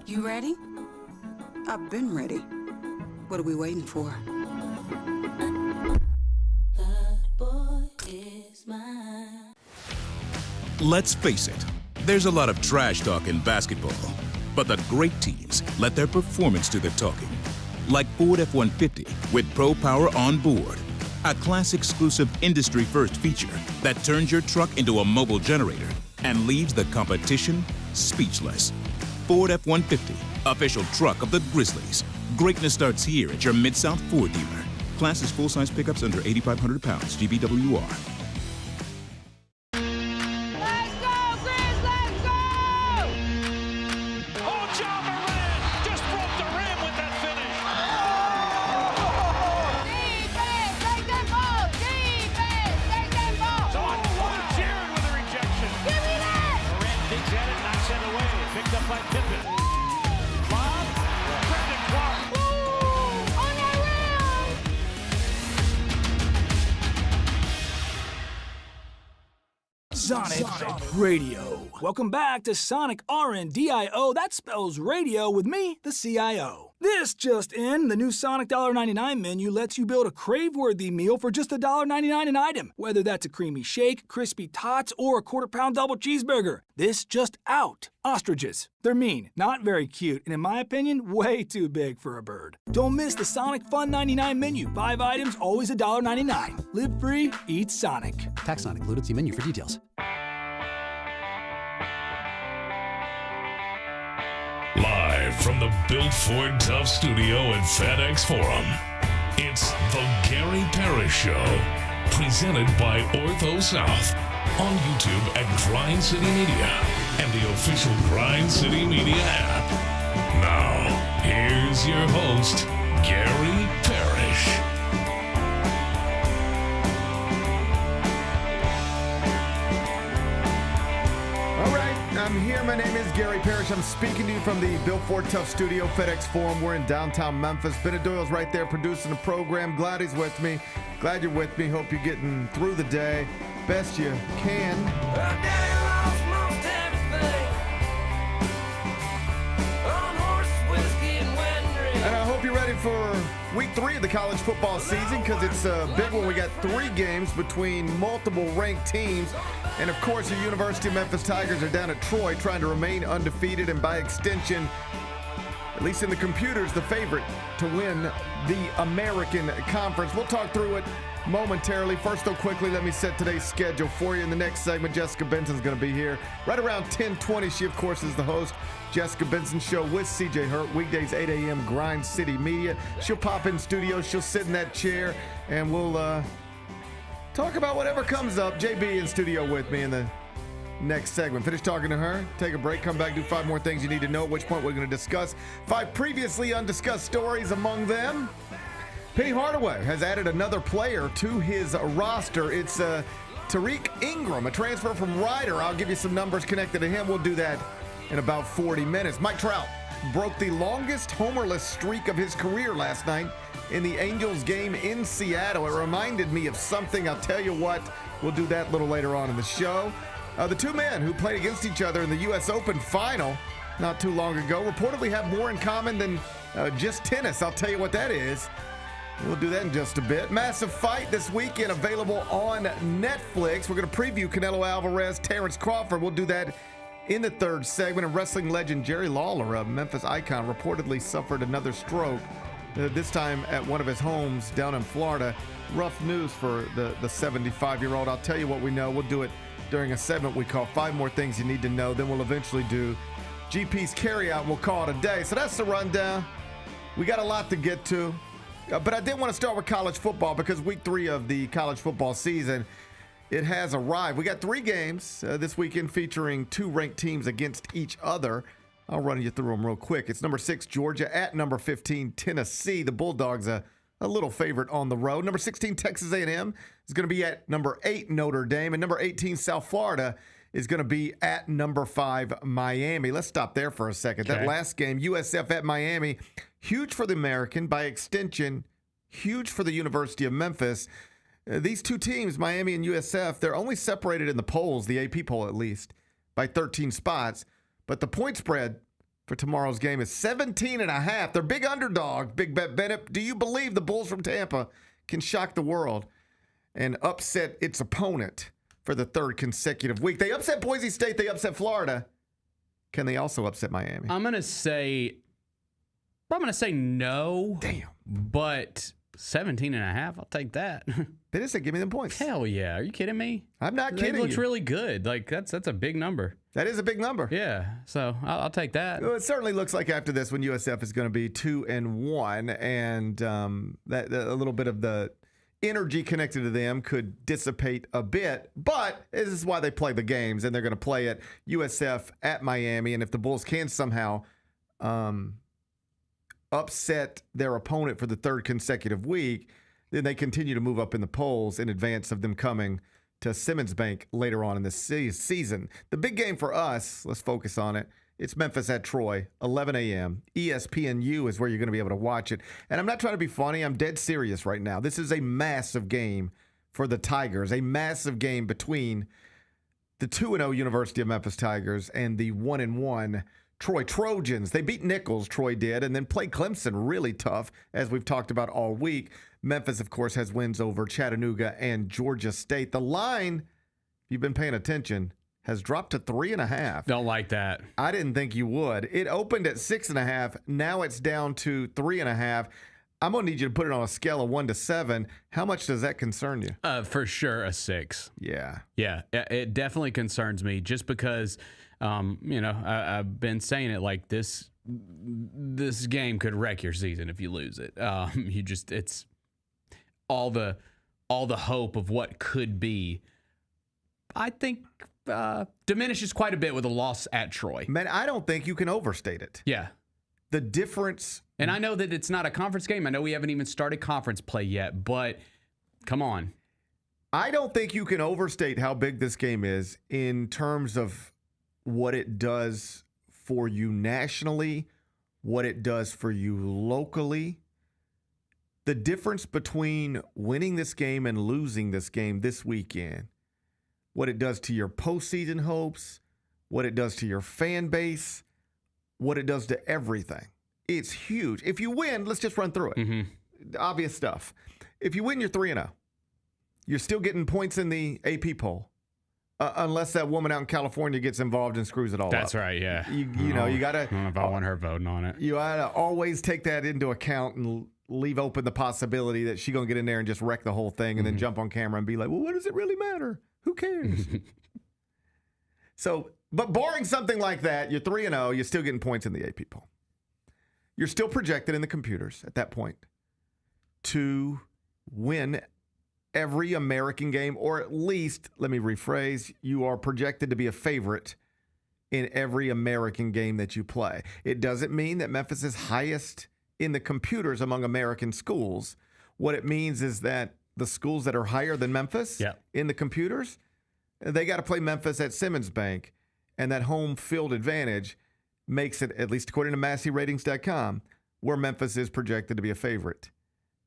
You ready? I've been ready. What are we waiting for? Let's face it, there's a lot of trash talk in basketball, but the great teams let their performance do the talking. Like Ford F-150 with Pro Power on board, a class-exclusive industry-first feature that turns your truck into a mobile generator and leaves the competition speechless. Ford F-150, official truck of the Grizzlies. Greatness starts here at your Mid-South Ford dealer. Class is full-size pickups under 8,500 pounds, GBWR. Sonic Radio. Welcome back to Sonic RNDIO. That spells radio with me, the CIO. This just in, the new Sonic $1.99 menu lets you build a crave-worthy meal for just $1.99 an item, whether that's a creamy shake, crispy tots, or a quarter-pound double cheeseburger. This just out. Ostriches. They're mean, not very cute, and in my opinion, way too big for a bird. Don't miss the Sonic Fun 99 menu. 5 items, always $1.99. Live free, eat Sonic. Tax not included. See menu for details. Live from the Built Ford Tough studio at FedEx Forum, it's the Gary Parrish Show, presented by Ortho South, on YouTube at Grind City Media and the official Grind City Media app. Now, here's your host, Gary Parrish. I'm here. My name is Gary Parrish. I'm speaking to you from the Built Ford Tough studio, FedEx Forum. We're in downtown Memphis. Bennett Doyle's right there producing the program. Glad he's with me. Glad you're with me. Hope you're getting through the day best you can. And I hope you're ready for week 3 of the college football season, because it's a big one. We got 3 games between multiple ranked teams. And, of course, the University of Memphis Tigers are down at Troy trying to remain undefeated and, by extension, at least in the computers, the favorite to win the American Conference. We'll talk through it momentarily. First, though, quickly, let me set today's schedule for you. In the next segment, Jessica Benson's going to be here right around 10:20. She, of course, is the host. Jessica Benson Show with CJ Hurt, weekdays 8 a.m., Grind City Media. She'll pop in studio. She'll sit in that chair, and we'll talk about whatever comes up. JB in studio with me in the next segment. Finish talking to her, take a break, come back, do 5 more things you need to know, at which point we're going to discuss 5 previously undiscussed stories. Among them, Penny Hardaway has added another player to his roster. It's Tariq Ingram, a transfer from Ryder. I'll give you some numbers connected to him. We'll do that in about 40 minutes. Mike Trout broke the longest homerless streak of his career last night in the Angels game in Seattle. It reminded me of something. I'll tell you what. We'll do that a little later on in the show. The 2 men who played against each other in the U.S. Open final not too long ago reportedly have more in common than just tennis. I'll tell you what that is. We'll do that in just a bit. Massive fight this weekend available on Netflix. We're going to preview Canelo Alvarez, Terrence Crawford. We'll do that in the 3rd segment. And wrestling legend Jerry Lawler, a Memphis icon, reportedly suffered another stroke, this time at one of his homes down in Florida. Rough news for the 75-year-old. I'll tell you what we know. We'll do it during a segment we call 5 More Things You Need to Know. Then we'll eventually do GP's Carryout, and we'll call it a day. So that's the rundown. We got a lot to get to. But I did want to start with college football, because week 3 of the college football season, it has arrived. We got 3 games this weekend featuring 2 ranked teams against each other. I'll run you through them real quick. It's number 6, Georgia, at number 15, Tennessee. The Bulldogs a little favorite on the road. Number 16, Texas A&M is going to be at number 8, Notre Dame. And number 18, South Florida is going to be at number 5 Miami. Let's stop there for a second. Okay. That last game, USF at Miami, huge for the American, by extension, huge for the University of Memphis. These two teams, Miami and USF, they're only separated in the polls, the AP poll at least, by 13 spots. But the point spread for tomorrow's game is 17.5. They're big underdog. Big Bet Bennett, do you believe the Bulls from Tampa can shock the world and upset its opponent for the third consecutive week? They upset Boise State. They upset Florida. Can they also upset Miami? I'm gonna say no. Damn. But 17.5, I'll take that. They just said, give me them points. Hell yeah. Are you kidding me? I'm not kidding It looks you. really good. Like that's a big number. That is a big number. Yeah. So I'll take that. Well, it certainly looks like after this, when USF is going to be 2-1, and that a little bit of the energy connected to them could dissipate a bit. But this is why they play the games, and they're going to play at USF at Miami. And if the Bulls can somehow upset their opponent for the third consecutive week, then they continue to move up in the polls in advance of them coming to Simmons Bank later on in this season. The big game for us, let's focus on it. It's Memphis at Troy, 11 a.m. ESPNU is where you're going to be able to watch it. And I'm not trying to be funny. I'm dead serious right now. This is a massive game for the Tigers, a massive game between the 2-0 University of Memphis Tigers and the 1-1 Troy Trojans. They beat Nichols, Troy did, and then played Clemson really tough, as we've talked about all week. Memphis, of course, has wins over Chattanooga and Georgia State. The line, if you've been paying attention, has dropped to 3.5. Don't like that. I didn't think you would. It opened at 6.5. Now it's down to 3.5. I'm going to need you to put it on a scale of 1 to 7. How much does that concern you? For sure, a 6. Yeah. Yeah, it definitely concerns me just because, I've been saying it like this game could wreck your season if you lose it. It's all the hope of what could be, I think, diminishes quite a bit with a loss at Troy. Man, I don't think you can overstate it. Yeah. The difference. And I know that it's not a conference game. I know we haven't even started conference play yet, but come on. I don't think you can overstate how big this game is in terms of what it does for you nationally, what it does for you locally. The difference between winning this game and losing this game this weekend, what it does to your postseason hopes, what it does to your fan base, what it does to everything. It's huge. If you win, let's just run through it. Mm-hmm. Obvious stuff. If you win, you're 3-0. You're still getting points in the AP poll. Unless that woman out in California gets involved and screws it all up. That's right, yeah. You got to. I don't know if I want her voting on it. You got to always take that into account and leave open the possibility that she's going to get in there and just wreck the whole thing and then jump on camera and be like, well, what does it really matter? Who cares? But barring something like that, you're 3-0, you're still getting points in the AP poll. You're still projected in the computers at that point to win every American game, or at least, let me rephrase, you are projected to be a favorite in every American game that you play. It doesn't mean that Memphis is highest in the computers among American schools. What it means is that the schools that are higher than Memphis in the computers, they got to play Memphis at Simmons Bank, and that home field advantage makes it, at least according to MasseyRatings.com, where Memphis is projected to be a favorite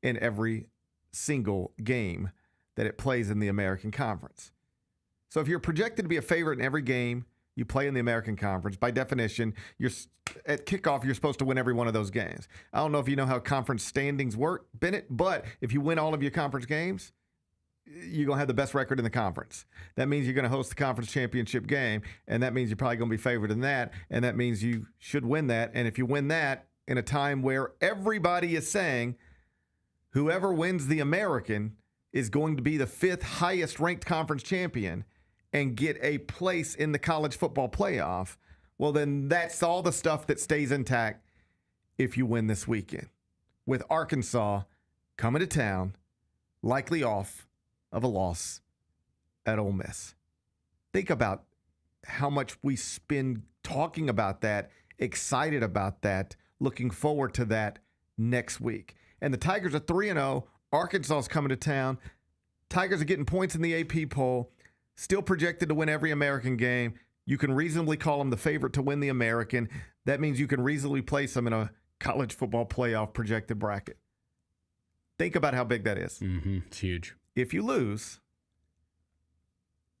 in every single game that it plays in the American Conference. So if you're projected to be a favorite in every game you play in the American Conference, by definition, at kickoff, you're supposed to win every one of those games. I don't know if you know how conference standings work, Bennett, but if you win all of your conference games, you're going to have the best record in the conference. That means you're going to host the conference championship game, and that means you're probably going to be favored in that, and that means you should win that. And if you win that in a time where everybody is saying whoever wins the American is going to be the 5th highest ranked conference champion and get a place in the college football playoff, well, then that's all the stuff that stays intact if you win this weekend. With Arkansas coming to town, likely off of a loss at Ole Miss. Think about how much we spend talking about that, excited about that, looking forward to that next week. And the Tigers are 3-0. Arkansas is coming to town. Tigers are getting points in the AP poll. still projected to win every American game. You can reasonably call them the favorite to win the American. That means you can reasonably place them in a college football playoff projected bracket. Think about how big that is. Mm-hmm. It's huge. If you lose,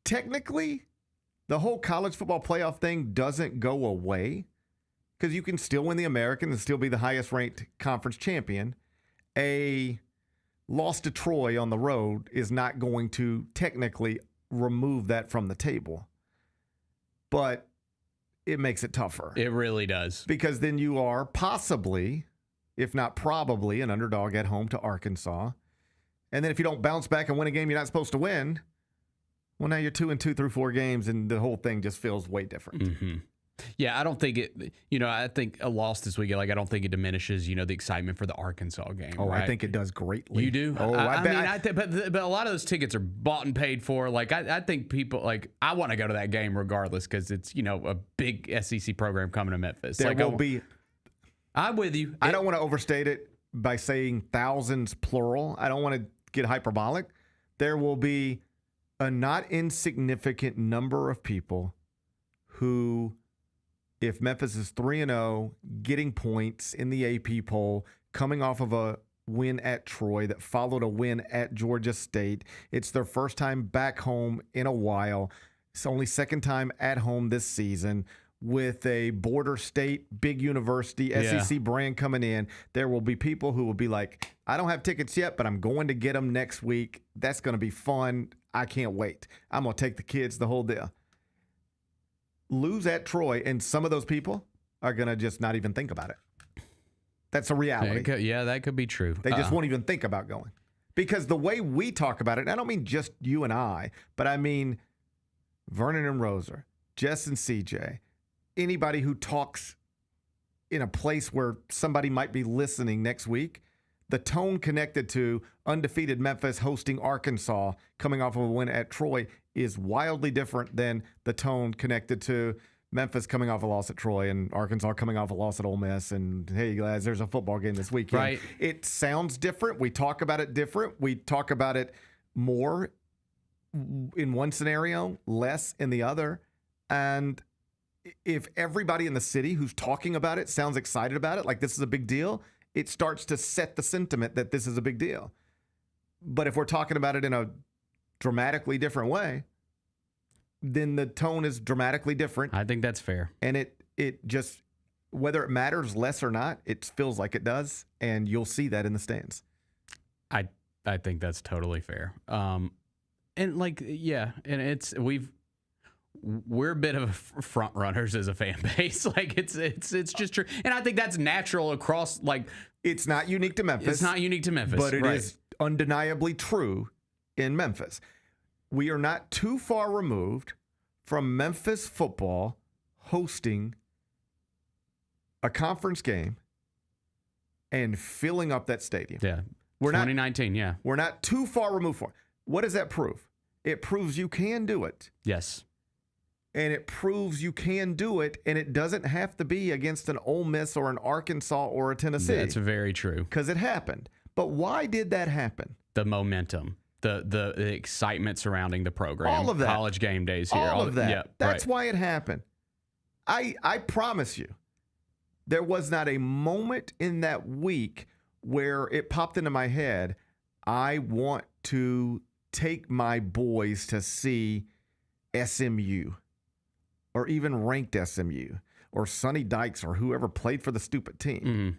technically, the whole college football playoff thing doesn't go away because you can still win the American and still be the highest ranked conference champion. A loss to Troy on the road is not going to technically remove that from the table. But it makes it tougher. It really does. Because then you are possibly, if not probably, an underdog at home to Arkansas. And then if you don't bounce back and win a game you're not supposed to win, well, now you're 2-2 through 4 games, and the whole thing just feels way different. Mm-hmm. Yeah, I don't think it, I think a loss this weekend, I don't think it diminishes, the excitement for the Arkansas game. Oh, right? I think it does greatly. You do? Oh, I bet. But a lot of those tickets are bought and paid for. I think people, I want to go to that game regardless because it's, a big SEC program coming to Memphis. There will be. I'm with you. I don't want to overstate it by saying thousands plural. I don't want to get hyperbolic. There will be a not insignificant number of people who, if Memphis is 3-0, getting points in the AP poll, coming off of a win at Troy that followed a win at Georgia State, it's their first time back home in a while. It's only second time at home this season. With a border state, big university, SEC brand coming in, there will be people who will be like, I don't have tickets yet, but I'm going to get them next week. That's going to be fun. I can't wait. I'm going to take the kids, the whole deal. Lose at Troy, and some of those people are going to just not even think about it. That's a reality. That could be true. They just won't even think about going. Because the way we talk about it, and I don't mean just you and I, but I mean Vernon and Roser, Jess and CJ, anybody who talks in a place where somebody might be listening next week, the tone connected to undefeated Memphis hosting Arkansas coming off of a win at Troy is wildly different than the tone connected to Memphis coming off a loss at Troy and Arkansas coming off a loss at Ole Miss. And hey, guys, there's a football game this weekend. Right. It sounds different. We talk about it different. We talk about it more in one scenario, less in the other. And if everybody in the city who's talking about it sounds excited about it, like this is a big deal, it starts to set the sentiment that this is a big deal. But if we're talking about it in a dramatically different way, then the tone is dramatically different. I think that's fair. And it just, whether it matters less or not, it feels like it does. And you'll see that in the stands. I think that's totally fair. And we're a bit of front runners as a fan base. It's just true. And I think that's natural across, it's not unique to Memphis. It's not unique to Memphis. But it is undeniably true in Memphis. We are not too far removed from Memphis football hosting a conference game and filling up that stadium. Yeah. 2019, We're not too far removed from it. What does that prove? It proves you can do it. Yes. And it proves you can do it, and it doesn't have to be against an Ole Miss or an Arkansas or a Tennessee. That's very true. Because it happened. But why did that happen? The momentum, the excitement surrounding the program. All of that. College game days here. All of that. Yeah, That's why it happened. I promise you, there was not a moment in that week where it popped into my head, I want to take my boys to see SMU. Or even ranked SMU, or Sonny Dykes, or whoever played for the stupid team.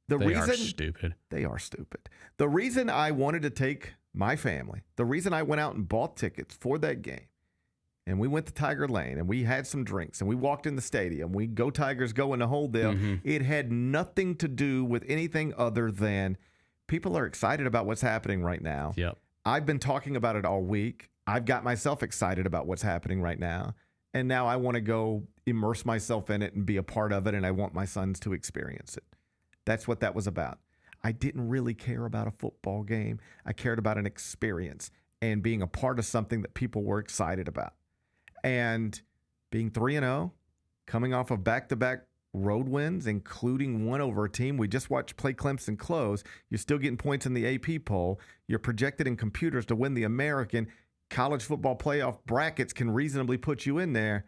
They are stupid. They are stupid. The reason I wanted to take my family, the reason I went out and bought tickets for that game, and we went to Tiger Lane, and we had some drinks, and we walked in the stadium, we go Tigers, go in the whole deal. It had nothing to do with anything other than people are excited about what's happening right now. Yep. I've been talking about it all week. I've got myself excited about what's happening right now. And now I want to go immerse myself in it and be a part of it, and I want my sons to experience it. That's what that was about. I didn't really care about a football game. I cared about an experience and being a part of something that people were excited about. And being 3-0, coming off of back-to-back road wins, including one over a team we just watched play Clemson close, you're still getting points in the AP poll. You're projected in computers to win the American. college football playoff brackets can reasonably put you in there.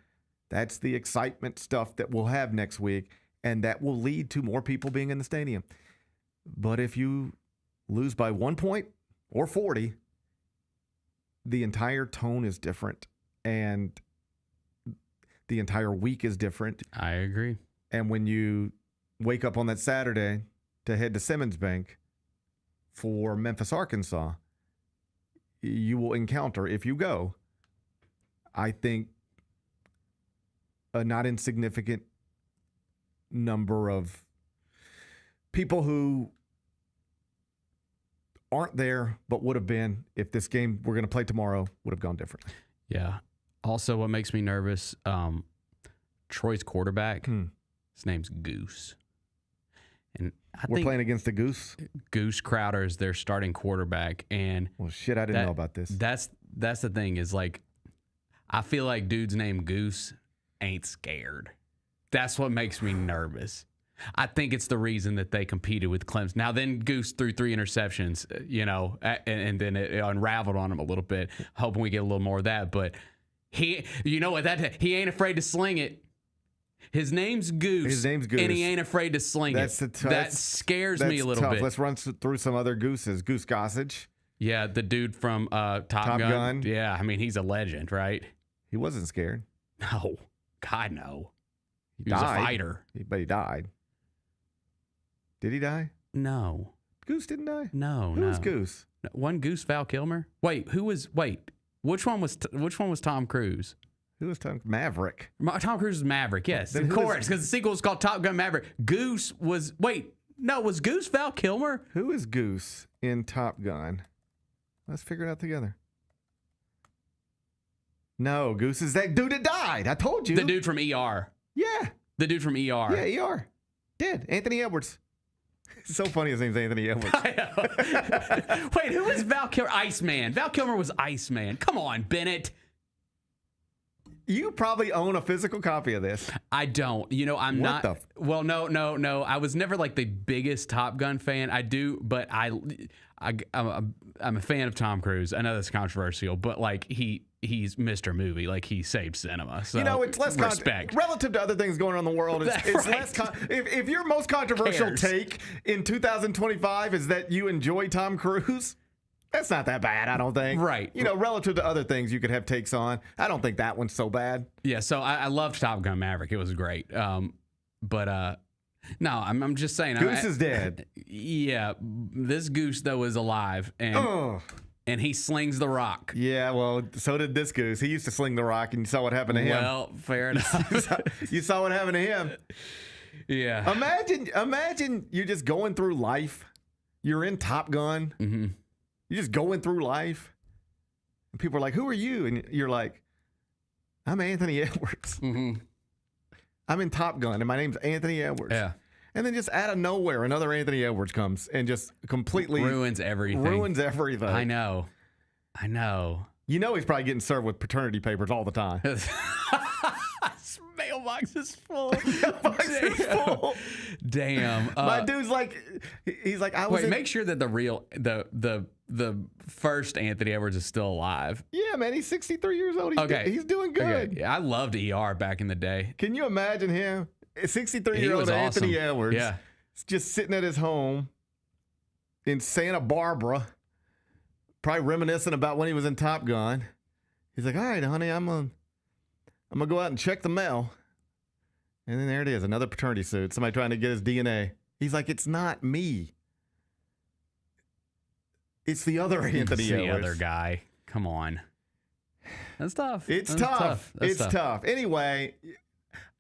That's the excitement stuff that we'll have next week, and that will lead to more people being in the stadium. But if you lose by 1 point or 40, the entire tone is different, and the entire week is different. I agree. And when you wake up on that Saturday to head to Simmons Bank for Memphis, Arkansas, you will encounter, if you go, I think, a not insignificant number of people who aren't there but would have been if this game we're going to play tomorrow would have gone differently. Yeah. Also, what makes me nervous, Troy's quarterback, his name's Goose. And We're playing against a Goose? Goose Crowder is their starting quarterback. And well, shit, I didn't know about this. That's the thing is, like, I feel like dude's named Goose ain't scared. That's what makes me nervous. I think it's the reason that they competed with Clemson. Now, then Goose threw 3 interceptions, and then it unraveled on him a little bit, hoping we get a little more of that. But he ain't afraid to sling it. His name's Goose. His name's Goose. And he ain't afraid to sling it. That scares me a little bit. Let's run through some other Gooses. Goose Gossage. Yeah, the dude from Top Gun. Yeah, I mean, he's a legend, right? He wasn't scared. No. God, no. He was a fighter. But he died. Did he die? No. Goose didn't die? No, Who was Goose? One Goose, Val Kilmer? Wait, which one was Tom Cruise? Who was Maverick? Tom Cruise is Maverick, yes. Of course, because the sequel is called Top Gun Maverick. Goose was, was Goose Val Kilmer? Who is Goose in Top Gun? Let's figure it out together. No, Goose is that dude that died. I told you. The dude from ER. Yeah. The dude from ER. Yeah, ER. Dead. Anthony Edwards. It's so funny his name's Anthony Edwards. Wait, who was Val Kilmer? Iceman. Val Kilmer was Iceman. Come on, Bennett. You probably own a physical copy of this. I don't. I'm not. Well, no. I was never like the biggest Top Gun fan. I do, but I'm a fan of Tom Cruise. I know that's controversial, but like he's Mr. Movie. Like he saved cinema. So it's less respect relative to other things going on in the world. It's right. Less. If your most controversial take in 2025 is that you enjoy Tom Cruise, that's not that bad, I don't think. Right. Relative to other things you could have takes on, I don't think that one's so bad. Yeah. So I loved Top Gun Maverick. It was great. But no, I'm just saying. Goose is dead. Yeah. This Goose though is alive and he slings the rock. Yeah, well, so did this Goose. He used to sling the rock, and you saw what happened to him. Well, fair enough. You saw what happened to him. Yeah. Imagine you're just going through life. You're in Top Gun. Mm-hmm. You're just going through life. And people are like, who are you? And you're like, I'm Anthony Edwards. Mm-hmm. I'm in Top Gun, and my name's Anthony Edwards. Yeah. And then just out of nowhere, another Anthony Edwards comes and just completely ruins everything. I know. He's probably getting served with paternity papers all the time. His mailbox is full. Damn. My dude's like, he's like, make sure that the first Anthony Edwards is still alive. Yeah, man, he's 63 years old. He's doing good. Okay. Yeah, I loved ER back in the day. Can you imagine him? 63-year-old Anthony Edwards, just sitting at his home in Santa Barbara, probably reminiscing about when he was in Top Gun. He's like, all right, honey, I'm gonna go out and check the mail. And then there it is, another paternity suit. Somebody trying to get his DNA. He's like, it's not me. It's the other Anthony Edwards. The other guy. Come on. That's tough. It's tough. Anyway,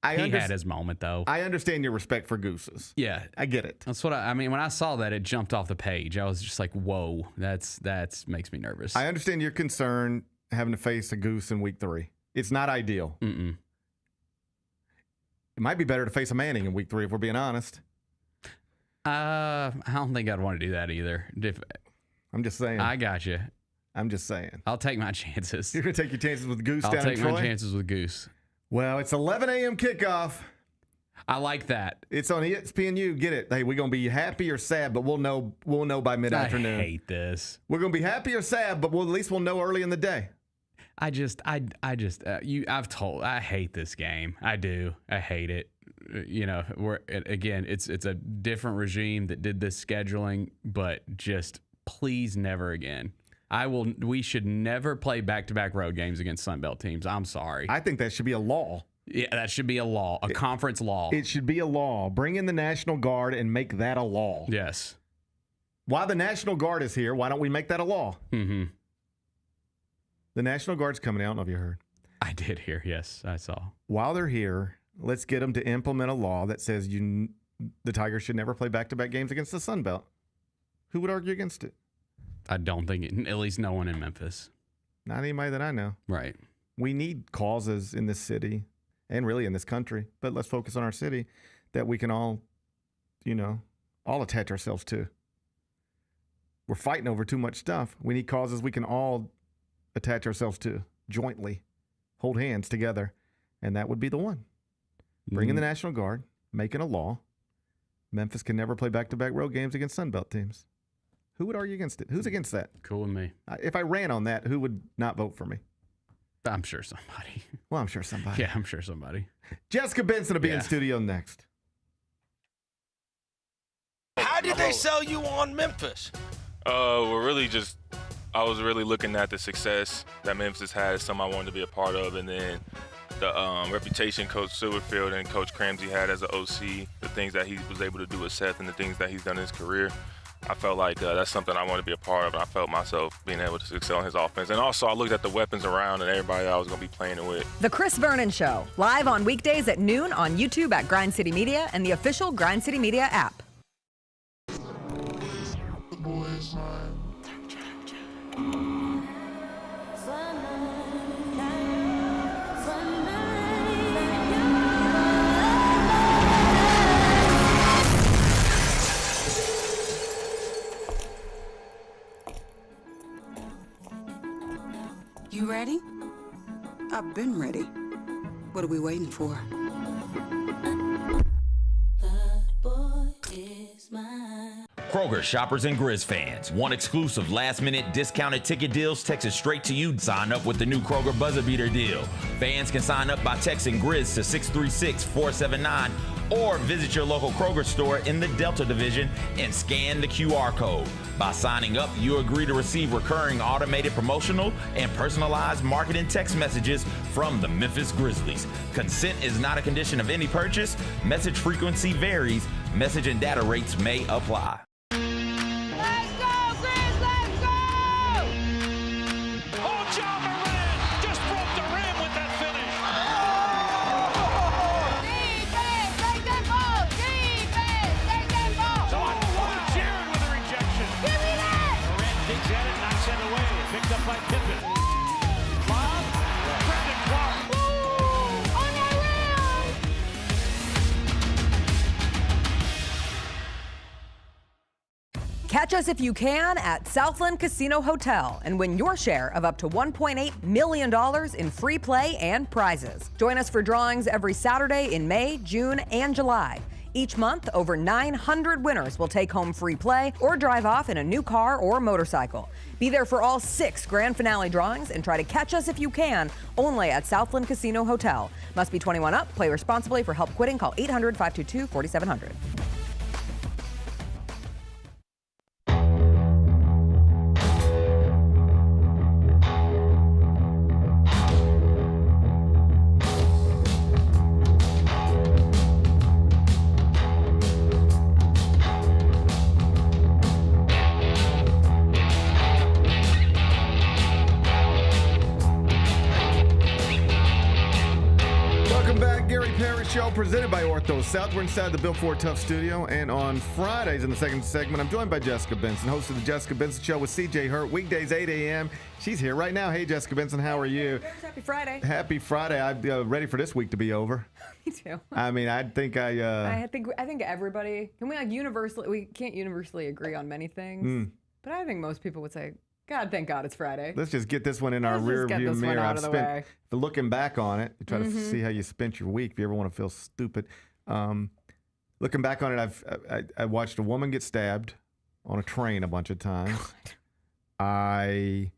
he had his moment, though. I understand your respect for Gooses. Yeah. I get it. That's what I mean. When I saw that, it jumped off the page. I was just like, whoa, that's makes me nervous. I understand your concern having to face a Goose in week 3. It's not ideal. Mm-mm. It might be better to face a Manning in week 3, if we're being honest. I don't think I'd want to do that either. I'm just saying. I got you. I'm just saying. I'll take my chances. You're going to take your chances with Goose down in Troy? I'll take my chances with Goose. Well, it's 11 a.m. kickoff. I like that. It's on ESPNU. Get it. Hey, we're going to be happy or sad, but we'll know by mid-afternoon. I hate this. We're going to be happy or sad, but at least we'll know early in the day. I hate this game. I do. I hate it. It's a different regime that did this scheduling, but just please never again. We should never play back-to-back road games against Sun Belt teams. I'm sorry. I think that should be a law. Yeah, that should be a law, conference law. It should be a law. Bring in the National Guard and make that a law. Yes. While the National Guard is here, why don't we make that a law? Mm-hmm. The National Guard's coming out. I don't know if you heard. I did hear. Yes, I saw. While they're here, let's get them to implement a law that says the Tigers should never play back-to-back games against the Sun Belt. Who would argue against it? I don't think at least no one in Memphis. Not anybody that I know. Right. We need causes in this city and really in this country, but let's focus on our city that we can all attach ourselves to. We're fighting over too much stuff. We need causes we can all attach ourselves to jointly, hold hands together, and that would be the one. Bring in the National Guard, making a law. Memphis can never play back-to-back road games against Sun Belt teams. Who would argue against it? Who's against that? Cool with me. If I ran on that, who would not vote for me? I'm sure somebody. Well, I'm sure somebody. Yeah, I'm sure somebody. Jessica Benson will be in studio next. How did they sell you on Memphis? We're really just, I was really looking at the success that Memphis had, something I wanted to be a part of, and then the reputation Coach Silverfield and Coach Cramsey had as an OC, the things that he was able to do with Seth and the things that he's done in his career. I felt like that's something I wanted to be a part of, and I felt myself being able to excel in his offense. And also, I looked at the weapons around and everybody that I was going to be playing it with. The Chris Vernon Show, live on weekdays at noon on YouTube at Grind City Media and the official Grind City Media app. You ready? I've been ready. What are we waiting for? Kroger shoppers and Grizz fans want exclusive last-minute discounted ticket deals texted straight to you. Sign up with the new Kroger Buzzer Beater deal. Fans can sign up by texting Grizz to 636-479 or visit your local Kroger store in the Delta Division and scan the QR code. By signing up, you agree to receive recurring automated promotional and personalized marketing text messages from the Memphis Grizzlies. Consent is not a condition of any purchase. Message frequency varies. Message and data rates may apply. Let's go, Grizz, let's go! Oh, John Moran just broke the rim with that finish. Defense, take that ball! Defense, take that ball! Jared with a rejection. Give me that! Moran digs at it, knocks it away. Picked up by Pippen. Bob, Brandon Clark. On that rim! Catch us if you can at Southland Casino Hotel and win your share of up to $1.8 million in free play and prizes. Join us for drawings every Saturday in May, June, and July. Each month, over 900 winners will take home free play or drive off in a new car or motorcycle. Be there for all 6 grand finale drawings and try to catch us if you can, only at Southland Casino Hotel. Must be 21 up. Play responsibly. For help quitting, call 800-522-4700. Parrish Show presented by Ortho South. We're inside the Bill Ford Tough studio, and on Fridays in the second segment, I'm joined by Jessica Benson, host of the Jessica Benson Show with CJ Hurt, weekdays 8 a.m. She's here right now. Hey, Jessica Benson, how are you? Happy Friday. Happy Friday. I'm ready for this week to be over. Me too. I mean, I think everybody, can we we can't universally agree on many things, but I think most people would say, God, thank God it's Friday. Let's just get this one in our rear view mirror. I've spent, looking back on it, try to see how you spent your week if you ever want to feel stupid. Looking back on it, I watched a woman get stabbed on a train a bunch of times. I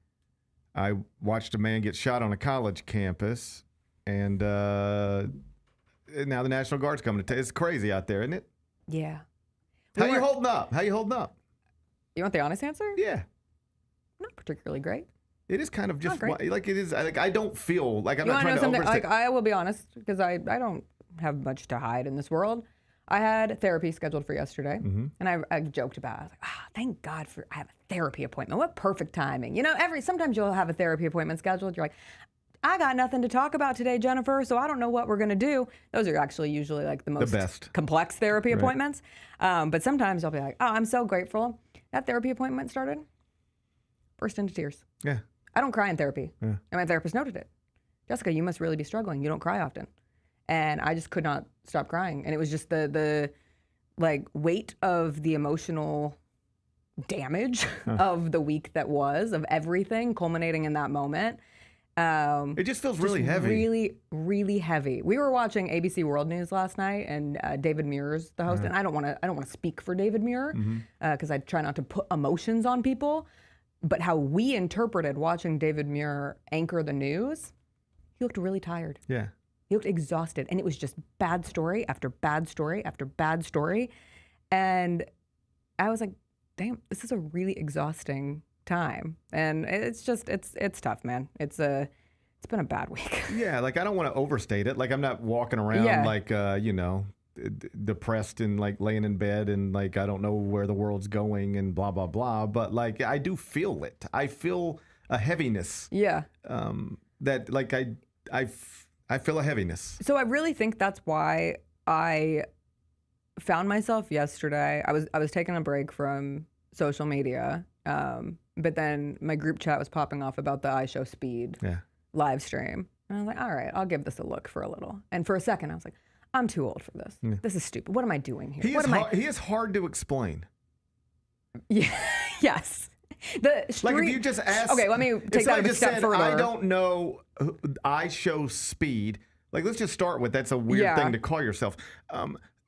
I watched a man get shot on a college campus, and now the National Guard's coming to it's crazy out there, isn't it? Yeah. How you holding up? You want the honest answer? Yeah. Not particularly great. It is kind of just like it is. Like I don't feel like I'm not trying to overstate. Like I will be honest, because I don't have much to hide in this world. I had therapy scheduled for yesterday, and I joked about it. I was like, thank God I have a therapy appointment. What perfect timing. Sometimes you'll have a therapy appointment scheduled. You're like, I got nothing to talk about today, Jennifer, so I don't know what we're going to do. Those are actually usually like the most complex therapy appointments. But sometimes I'll be like, I'm so grateful. That therapy appointment started, burst into tears. Yeah. I don't cry in therapy. Yeah. And my therapist noted it. Jessica, you must really be struggling. You don't cry often. And I just could not stop crying. And it was just the weight of the emotional damage of the week that was, of everything culminating in that moment. It just feels really heavy. Really, really heavy. We were watching ABC World News last night, and David Muir's the host. And I don't want to speak for David Muir because I try not to put emotions on people. But how we interpreted watching David Muir anchor the news, he looked really tired. Yeah. He looked exhausted, and it was just bad story after bad story after bad story. And I was like, damn, this is a really exhausting time. And it's tough, man. It's been a bad week. Yeah, like I don't want to overstate it. Like I'm not walking around like depressed and like laying in bed and like I don't know where the world's going and blah blah blah. But like I do feel it. I feel a heaviness. Yeah. That like I feel a heaviness. So I really think that's why I found myself yesterday. I was taking a break from social media, but then my group chat was popping off about the iShow Speed live stream. And I was like, all right, I'll give this a look for a little. And for a second, I was like, I'm too old for this. Yeah. This is stupid. What am I doing here? He is hard to explain. Yeah. Yes. Like if you just ask. Okay, let me take that a step further. I don't know. I show Speed. Like let's just start with that's a weird thing to call yourself.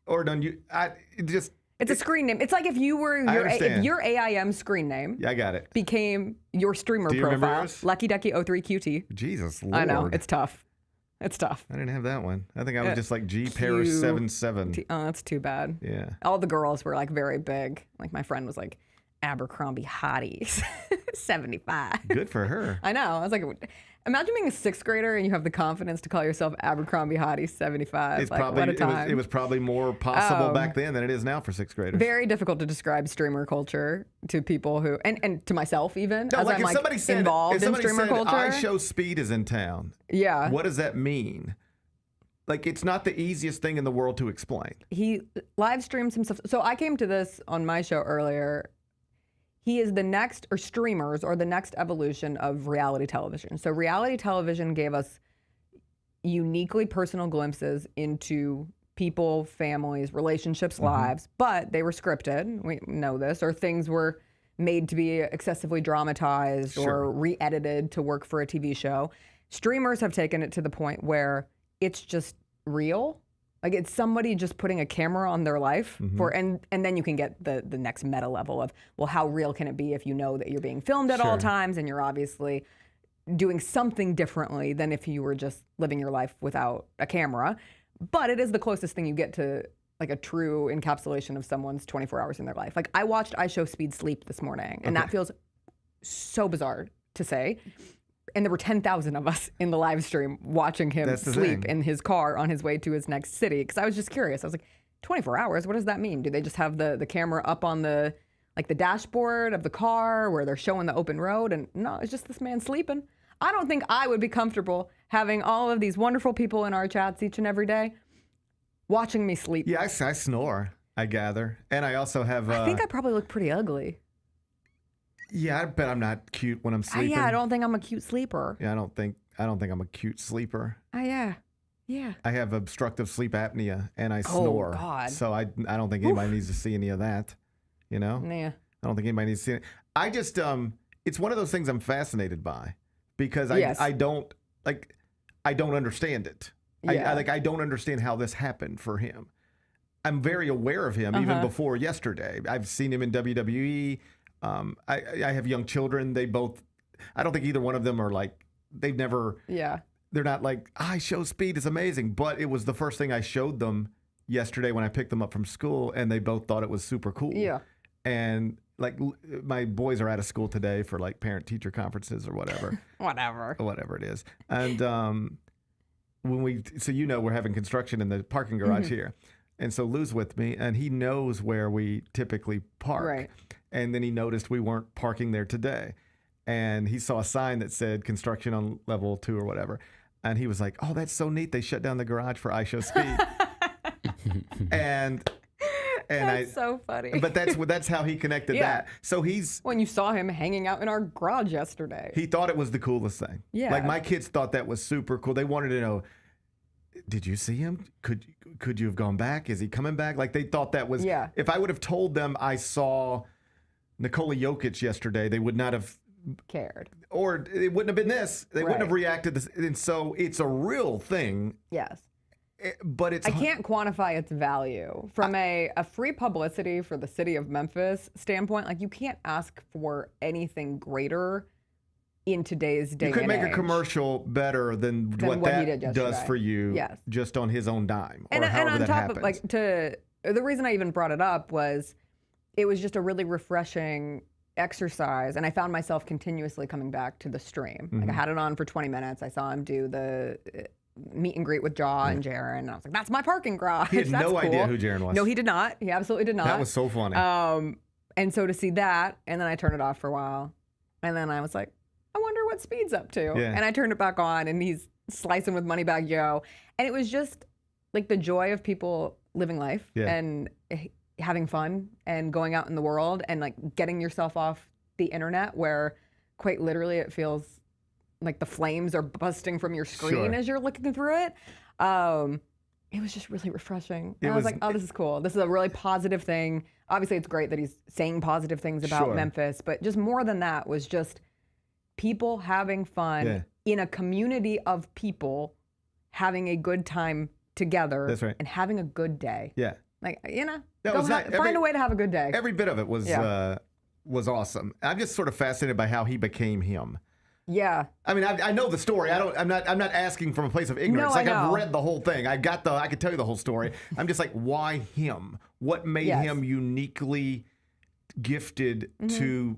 Or don't you? It's a screen name. It's like if you were if your AIM screen name. Yeah, I got it. Became your streamer profile. Lucky Ducky 03QT. Jesus Lord. I know it's tough. It's tough. I didn't have that one. I think I was just like G Parrish 77. Oh, that's too bad. Yeah. All the girls were like very big. Like my friend was like Abercrombie hotties, 75. Good for her. I know. I was like, imagine being a sixth grader and you have the confidence to call yourself Abercrombie hottie 75. It's like, probably what a time. It was probably more possible back then than it is now for sixth graders. Very difficult to describe streamer culture to people who, and to myself even, no, as like I'm if like somebody said, involved in streamer culture. I Show Speed is in town. Yeah. What does that mean? Like, it's not the easiest thing in the world to explain. He live streams himself. So I came to this on my show earlier. He is the next, or streamers are the next evolution of reality television. So reality television gave us uniquely personal glimpses into people, families, relationships, lives, but they were scripted. We know this, or things were made to be excessively dramatized or re-edited to work for a TV show. Streamers have taken it to the point where it's just real. Like it's somebody just putting a camera on their life and then you can get the next meta level of, well, how real can it be if you know that you're being filmed at all times and you're obviously doing something differently than if you were just living your life without a camera. But it is the closest thing you get to like a true encapsulation of someone's 24 hours in their life. Like I watched I Show Speed sleep this morning and that feels so bizarre to say. And there were 10,000 of us in the live stream watching him sleep in his car on his way to his next city. Because I was just curious. I was like, 24 hours? What does that mean? Do they just have the camera up on the dashboard of the car where they're showing the open road? And no, it's just this man sleeping. I don't think I would be comfortable having all of these wonderful people in our chats each and every day watching me sleep. Yeah, I snore, I gather. And I also have... I think I probably look pretty ugly. Yeah, I bet I'm not cute when I'm sleeping. Yeah, I don't think I'm a cute sleeper. Yeah, I don't think I'm a cute sleeper. Yeah. I have obstructive sleep apnea and I snore. Oh God. So I don't think anybody needs to see any of that. You know? Yeah. I don't think anybody needs to see it. I just it's one of those things I'm fascinated by because I don't understand it. Yeah. I don't understand how this happened for him. I'm very aware of him even before yesterday. I've seen him in WWE. I have young children. They both I don't think either one of them are like, they've never, they're not like, I show speed is amazing. But it was the first thing I showed them yesterday when I picked them up from school, and they both thought it was super cool. Yeah. And like my boys are out of school today for like parent-teacher conferences or whatever. Whatever it is. And we're having construction in the parking garage here. And so Lou's with me, and he knows where we typically park. Right. And then he noticed we weren't parking there today. And he saw a sign that said construction on level 2 or whatever. And he was like, oh, that's so neat. They shut down the garage for I Show Speed. and that's so funny. But that's how he connected that. So when you saw him hanging out in our garage yesterday. He thought it was the coolest thing. Yeah. Like my kids thought that was super cool. They wanted to know, did you see him? Could you have gone back? Is he coming back? Like they thought that was. Yeah. If I would have told them I saw Nikola Jokic yesterday, they would not have cared. Or it wouldn't have been this. They wouldn't have reacted this. And so it's a real thing. Yes. But I can't quantify its value from a free publicity for the city of Memphis standpoint. Like you can't ask for anything greater in today's day. You could and make age a commercial better than what that does for you, just on his own dime, or however on that top happens. of like the reason I even brought it up was it was just a really refreshing exercise, and I found myself continuously coming back to the stream. Like I had it on for 20 minutes. I saw him do the meet and greet with Jaw and Jaron, and I was like, "That's my parking garage." He had That's no cool. idea who Jaron was. No, he did not. He absolutely did not. That was so funny. And so to see that, and then I turned it off for a while, and then I was like, I wonder what Speed's up to. Yeah. And I turned it back on, and he's slicing with Moneybag Joe, and it was just like the joy of people living life and having fun and going out in the world and like getting yourself off the internet, where quite literally it feels like the flames are busting from your screen as you're looking through it. It was just really refreshing. And I was like, oh, this is cool. This is a really positive thing. Obviously, it's great that he's saying positive things about Memphis, but just more than that was just people having fun in a community of people having a good time together. That's right. And having a good day. Yeah. Like, you know, find a way to have a good day. Every bit of it was awesome. I'm just sort of fascinated by how he became him. Yeah. I mean, I know the story. I'm not asking from a place of ignorance. No, like I know. I've read the whole thing. I could tell you the whole story. I'm just like, why him? What made him uniquely gifted to,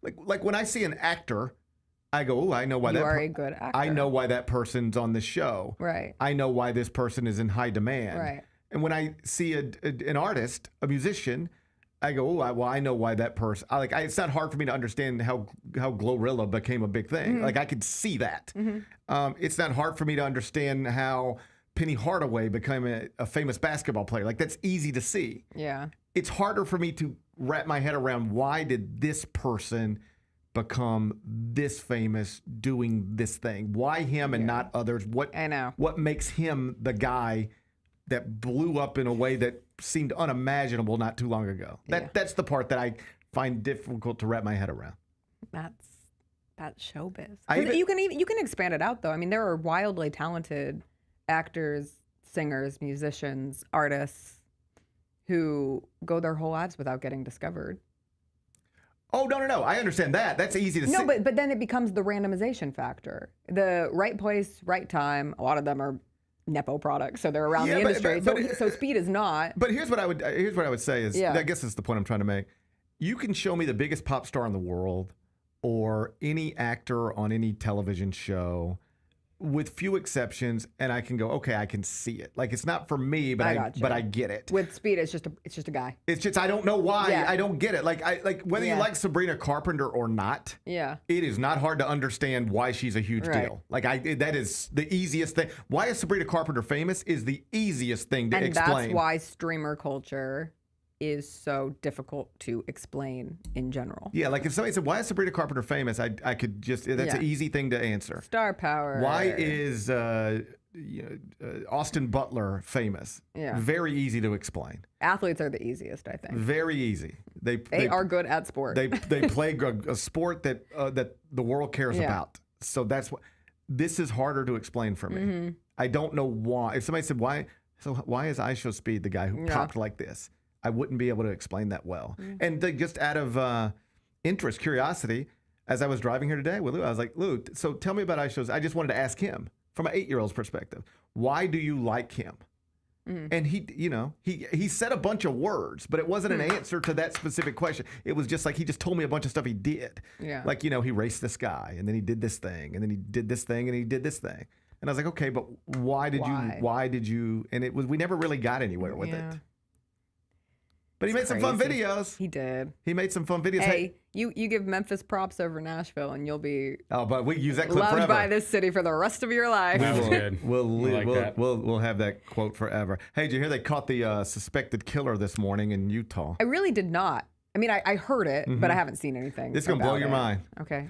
like when I see an actor, I go, oh, I know why you are a good actor. I know why that person's on the show. Right. I know why this person is in high demand. Right. And when I see an artist, a musician, I go, oh, I know why that person. It's not hard for me to understand how Glorilla became a big thing. Like I could see that. It's not hard for me to understand how Penny Hardaway became a famous basketball player. Like that's easy to see. Yeah. It's harder for me to wrap my head around why did this person become this famous doing this thing? Why him and not others? What makes him the guy that blew up in a way that seemed unimaginable not too long ago? That's the part that I find difficult to wrap my head around. That's showbiz. You can expand it out though. I mean, there are wildly talented actors, singers, musicians, artists who go their whole lives without getting discovered. Oh, no. I understand that. That's easy to see. No, but then it becomes the randomization factor. The right place, right time. A lot of them are Nepo products, so they're around the industry. So Speed is not. But here's what I would say is, I guess it's the point I'm trying to make. You can show me the biggest pop star in the world or any actor on any television show with few exceptions, and I can go, okay, I can see it. Like it's not for me, but I get it. With Speed, it's just a guy. It's just I don't know why. I don't get it. Like whether you like Sabrina Carpenter or not. Yeah. It is not hard to understand why she's a huge deal. Like that is the easiest thing. Why is Sabrina Carpenter famous is the easiest thing to explain. And that's why streamer culture is so difficult to explain in general. Yeah, like if somebody said, why is Sabrina Carpenter famous? I could just, that's an easy thing to answer. Star power. Why is Austin Butler famous? Yeah. Very easy to explain. Athletes are the easiest, I think. Very easy. They are good at sport. They play a sport that the world cares about. So that's what, this is harder to explain for me. I don't know why. If somebody said, why is I Show Speed the guy who popped like this? I wouldn't be able to explain that well. And just out of interest, curiosity, as I was driving here today with Lou, I was like, Lou, so tell me about ice shows. I just wanted to ask him from an 8-year-old's perspective, why do you like him? And he said a bunch of words, but it wasn't an answer to that specific question. It was just like he just told me a bunch of stuff he did. Yeah. Like, he raced this guy, and then he did this thing, and then he did this thing, and he did this thing. And I was like, okay, but why did you? And it was, we never really got anywhere with it. But he made some fun videos. He did. He made some fun videos. Hey, you give Memphis props over Nashville, and you'll be but we use that clip loved forever. by this city for the rest of your life. That was good. We'll have that quote forever. Hey, did you hear they caught the suspected killer this morning in Utah? I really did not. I mean, I heard it, but I haven't seen anything. It's going to blow your mind. Okay.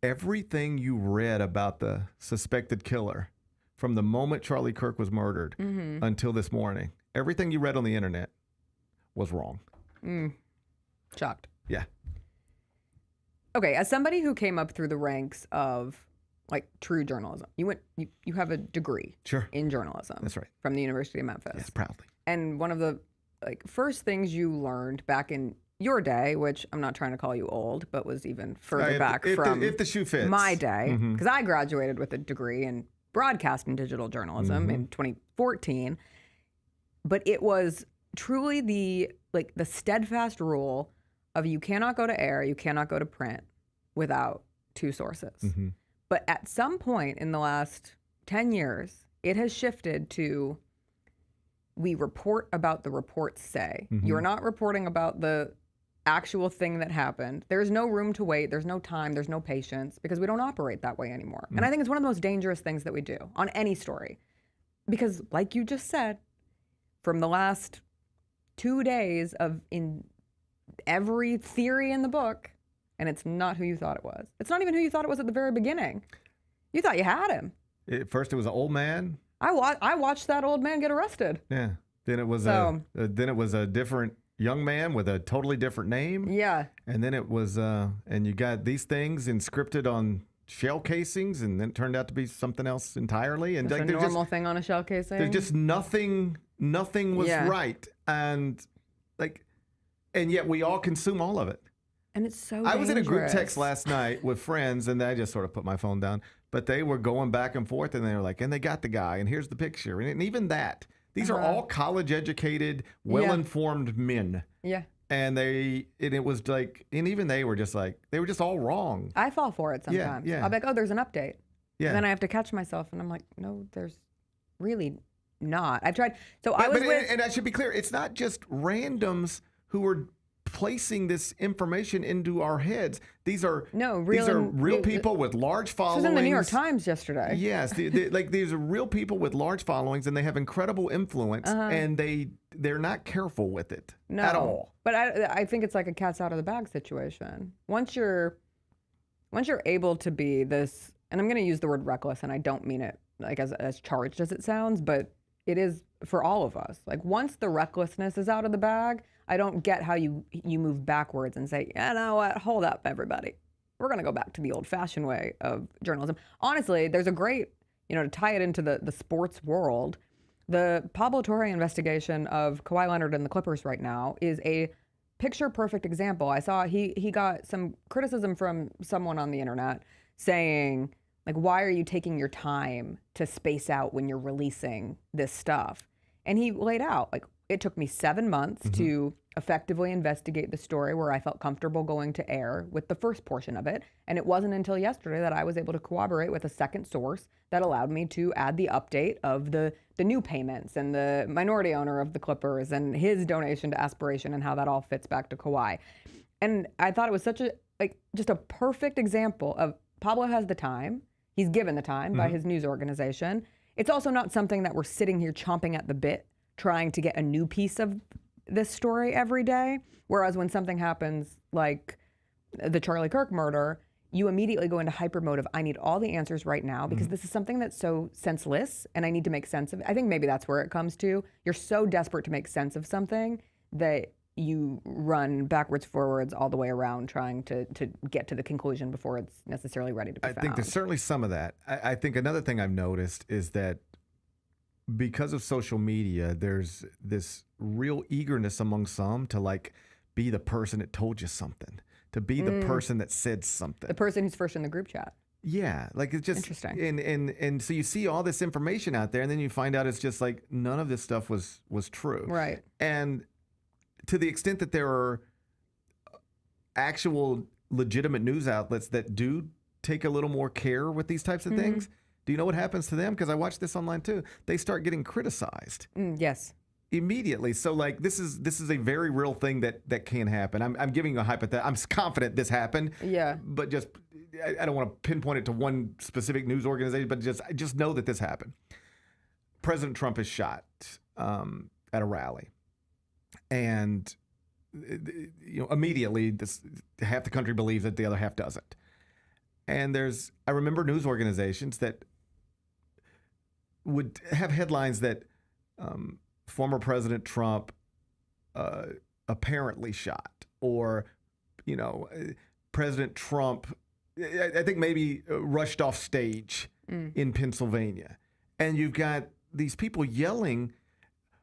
Everything you read about the suspected killer from the moment Charlie Kirk was murdered until this morning, everything you read on the internet was wrong. Shocked. Yeah. Okay, as somebody who came up through the ranks of like true journalism, you have a degree in journalism. That's right. From the University of Memphis. Yes, proudly. And one of the first things you learned back in your day, which I'm not trying to call you old, but was even further back from if the shoe fits. My day, because I graduated with a degree in broadcast and digital journalism in 2014. But it was truly the steadfast rule of you cannot go to air, you cannot go to print without two sources. But at some point in the last 10 years, it has shifted to we report about the reports say. You're not reporting about the actual thing that happened. There's no room to wait. There's no time. There's no patience because we don't operate that way anymore. And I think it's one of the most dangerous things that we do on any story. Because like you just said, from the last 2 days in every theory in the book, and it's not who you thought it was. It's not even who you thought it was at the very beginning. You thought you had him. First, it was an old man. I watched that old man get arrested. Yeah. Then it was a different young man with a totally different name. Yeah. And then it was and you got these things inscripted on shell casings, and then it turned out to be something else entirely. And Just a normal thing on a shell casing. There's just nothing was right, and yet we all consume all of it. And it's so I was in a group dangerous. text last night with friends, and I just sort of put my phone down. But they were going back and forth, and they were like, and they got the guy, and here's the picture. And even that, these are all college-educated, well-informed men. Yeah. And it was like, and even they were just like, they were just all wrong. I fall for it sometimes. Yeah. I'll be like, oh, there's an update. Yeah. And then I have to catch myself, and I'm like, no, there's really not. I've tried. So and I should be clear, it's not just randoms who are placing this information into our heads. These are real people with large followings. This was in the New York Times yesterday. Yes, these are real people with large followings, and they have incredible influence, and they're not careful with it at all. But I think it's like a cat's out of the bag situation. Once you're able to be this, and I'm going to use the word reckless, and I don't mean it like as charged as it sounds, but it is for all of us. Like once the recklessness is out of the bag, I don't get how you move backwards and say, you know what, hold up, everybody. We're going to go back to the old-fashioned way of journalism. Honestly, there's a great, to tie it into the sports world, the Pablo Torre investigation of Kawhi Leonard and the Clippers right now is a picture-perfect example. I saw he got some criticism from someone on the internet saying, like, why are you taking your time to space out when you're releasing this stuff? And he laid out, like, it took me 7 months to effectively investigate the story where I felt comfortable going to air with the first portion of it. And it wasn't until yesterday that I was able to corroborate with a second source that allowed me to add the update of the new payments and the minority owner of the Clippers and his donation to Aspiration and how that all fits back to Kawhi. And I thought it was such just a perfect example of Pablo has the time. He's given the time by his news organization. It's also not something that we're sitting here chomping at the bit trying to get a new piece of this story every day. Whereas when something happens like the Charlie Kirk murder, you immediately go into hyper mode of I need all the answers right now because this is something that's so senseless and I need to make sense of it. I think maybe that's where it comes to. You're so desperate to make sense of something that you run backwards, forwards, all the way around trying to get to the conclusion before it's necessarily ready to be found. I think there's certainly some of that. I think another thing I've noticed is that because of social media, there's this real eagerness among some to like be the person that told you something, to be the person that said something. The person who's first in the group chat. Yeah, like it's just interesting. And so you see all this information out there, and then you find out it's just like none of this stuff was true. Right. And to the extent that there are actual legitimate news outlets that do take a little more care with these types of things, do you know what happens to them? Because I watched this online too. They start getting criticized. Yes. Immediately. So like this is a very real thing that can happen. I'm giving you a hypothetical. I'm confident this happened. Yeah. But just I don't want to pinpoint it to one specific news organization, but just know that this happened. President Trump is shot at a rally, and immediately half the country believes it, the other half doesn't. And I remember news organizations that would have headlines that former President Trump apparently shot, or President Trump, I think maybe rushed off stage in Pennsylvania. And you've got these people yelling,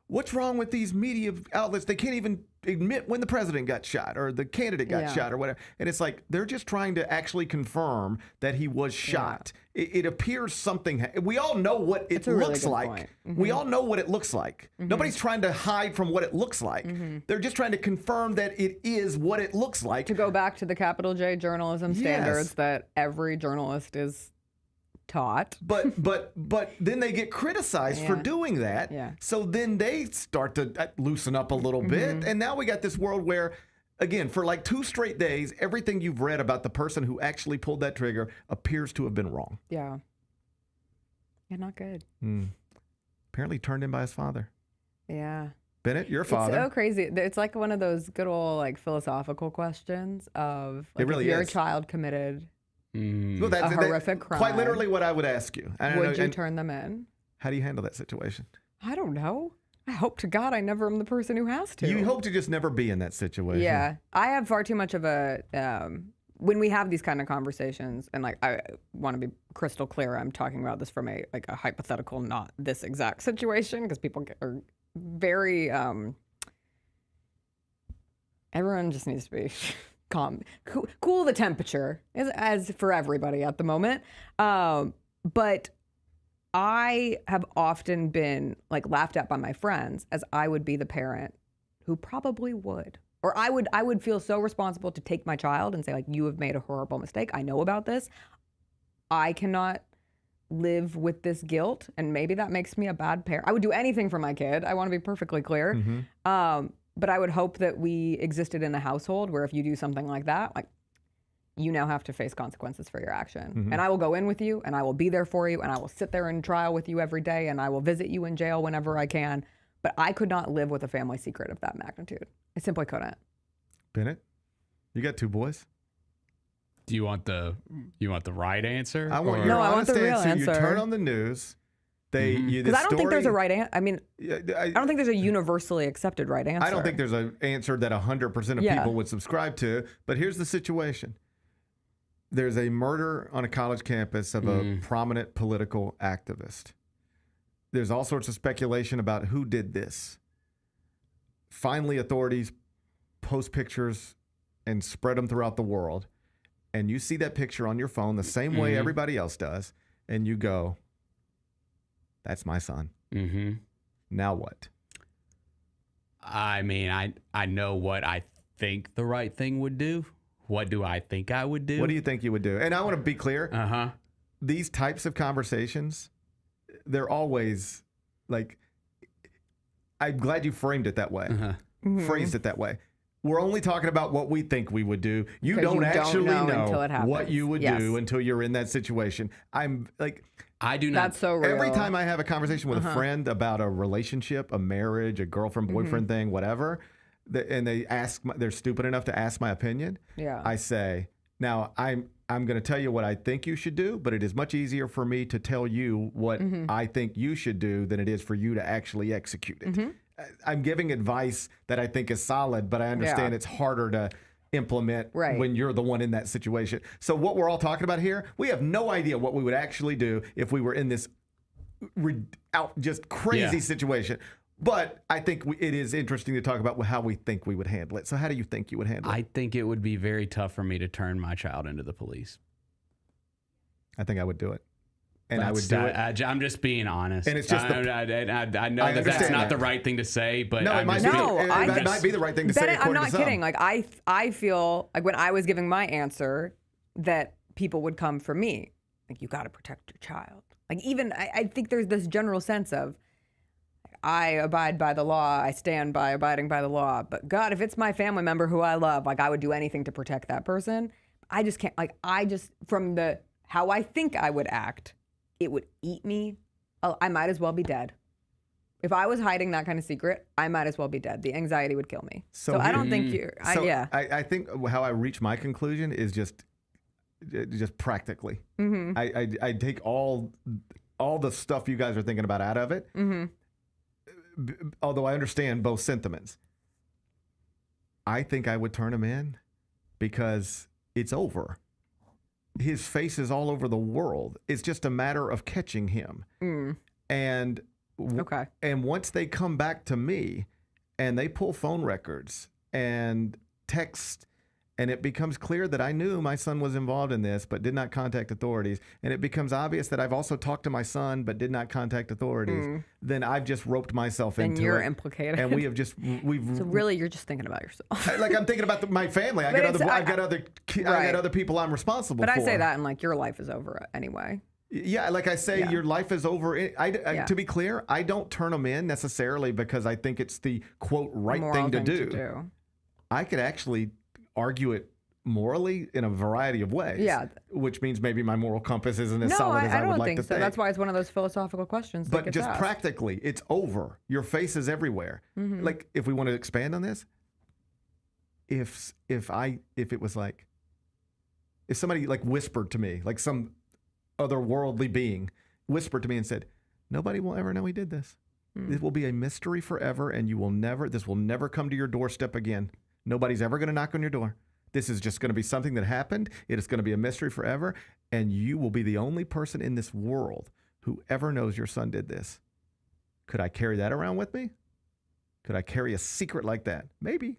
what's wrong with these media outlets? They can't even admit when the president got shot or the candidate got shot or whatever. And it's like they're just trying to actually confirm that he was shot. It appears something. We all know what it looks like. We all know what it looks like. Nobody's trying to hide from what it looks like. They're just trying to confirm that it is what it looks like. To go back to the capital J journalism standards that every journalist is taught. But then they get criticized for doing that. Yeah. So then they start to loosen up a little bit. And now we got this world where, again, for like 2 straight days, everything you've read about the person who actually pulled that trigger appears to have been wrong. Yeah. Yeah, not good. Apparently turned in by his father. Yeah. Bennett, your father. It's so crazy. It's like one of those good old like philosophical questions of like, it really if your is. child committed Well, a horrific crime. Quite literally what I would ask you. Would you turn them in? How do you handle that situation? I don't know. I hope to God I never am the person who has to. You hope to just never be in that situation. Yeah. I have far too much of a, when we have these kind of conversations, and like I want to be crystal clear, I'm talking about this from a hypothetical, not this exact situation, because people are very, everyone just needs to be calm, cool the temperature as for everybody at the moment. But I have often been like laughed at by my friends as I would be the parent who probably would, or I would feel so responsible to take my child and say like, you have made a horrible mistake. I know about this. I cannot live with this guilt, and maybe that makes me a bad parent. I would do anything for my kid. I want to be perfectly clear. But I would hope that we existed in a household where if you do something like that, like you now have to face consequences for your action. And I will go in with you, and I will be there for you, and I will sit there in trial with you every day, and I will visit you in jail whenever I can. But I could not live with a family secret of that magnitude. I simply couldn't. Bennett, you got 2 boys. Do you want the right answer? I want No, I want the real answer. You turn on the news. Because I don't think there's a right answer. I mean, I don't think there's a universally accepted right answer. I don't think there's an answer that 100% of people would subscribe to. But here's the situation. There's a murder on a college campus of a prominent political activist. There's all sorts of speculation about who did this. Finally, authorities post pictures and spread them throughout the world. And you see that picture on your phone the same way everybody else does. And you go, that's my son. Now what? I mean, I know what I think the right thing would do. What do I think I would do? What do you think you would do? And I want to be clear. These types of conversations, they're always like, I'm glad you framed it that way. Phrased it that way. We're only talking about what we think we would do. You don't actually know what you would do until you're in that situation. I'm like, I do not. That's so real. Every time I have a conversation with a friend about a relationship, a marriage, a girlfriend, boyfriend thing, whatever, and they're stupid enough to ask my opinion. I say, now I'm going to tell you what I think you should do, but it is much easier for me to tell you what I think you should do than it is for you to actually execute it. I'm giving advice that I think is solid, but I understand it's harder to implement when you're the one in that situation. So what we're all talking about here, we have no idea what we would actually do if we were in this just crazy situation. But I think it is interesting to talk about how we think we would handle it. So how do you think you would handle it? I think it would be very tough for me to turn my child into the police. I think I would do it. And I would do it. I'm just being honest. And it's just I know that's not the right thing to say, but no, it might be the right thing to say. I'm not kidding. Like I feel like when I was giving my answer that people would come for me. Like, you got to protect your child. Like, even I think there's this general sense of, I abide by the law. I stand by abiding by the law. But God, if it's my family member who I love, like, I would do anything to protect that person. I just can't. Like, from how I think I would act, it would eat me. I might as well be dead. If I was hiding that kind of secret, I might as well be dead. The anxiety would kill me. So I don't think you're. I think how I reach my conclusion is just practically. Mm-hmm. I take all the stuff you guys are thinking about out of it. Mm-hmm. Although I understand both sentiments, I think I would turn him in because it's over. His face is all over the world. It's just a matter of catching him. Mm. And once they come back to me and they pull phone records and text, and it becomes clear that I knew my son was involved in this, but did not contact authorities. And it becomes obvious that I've also talked to my son, but did not contact authorities. Then I've just roped myself into it. And you're implicated. And we've. So really, you're just thinking about yourself. Like, I'm thinking about my family. I got other people I'm responsible for. But I say that, and like, your life is over anyway. Yeah, like I say, your life is over. To be clear, I don't turn them in necessarily because I think it's the quote right thing to do. I could actually argue it morally in a variety of ways. Yeah. Which means maybe my moral compass isn't as solid as I would like to think. That's why it's one of those philosophical questions. But just practically, it's over. Your face is everywhere. Mm-hmm. Like, if we want to expand on this, if it was like, if somebody like whispered to me, like some otherworldly being whispered to me and said, nobody will ever know he did this. It will be a mystery forever, and this will never come to your doorstep again. Nobody's ever going to knock on your door. This is just going to be something that happened. It is going to be a mystery forever, and you will be the only person in this world who ever knows your son did this. Could I carry that around with me? Could I carry a secret like that? Maybe.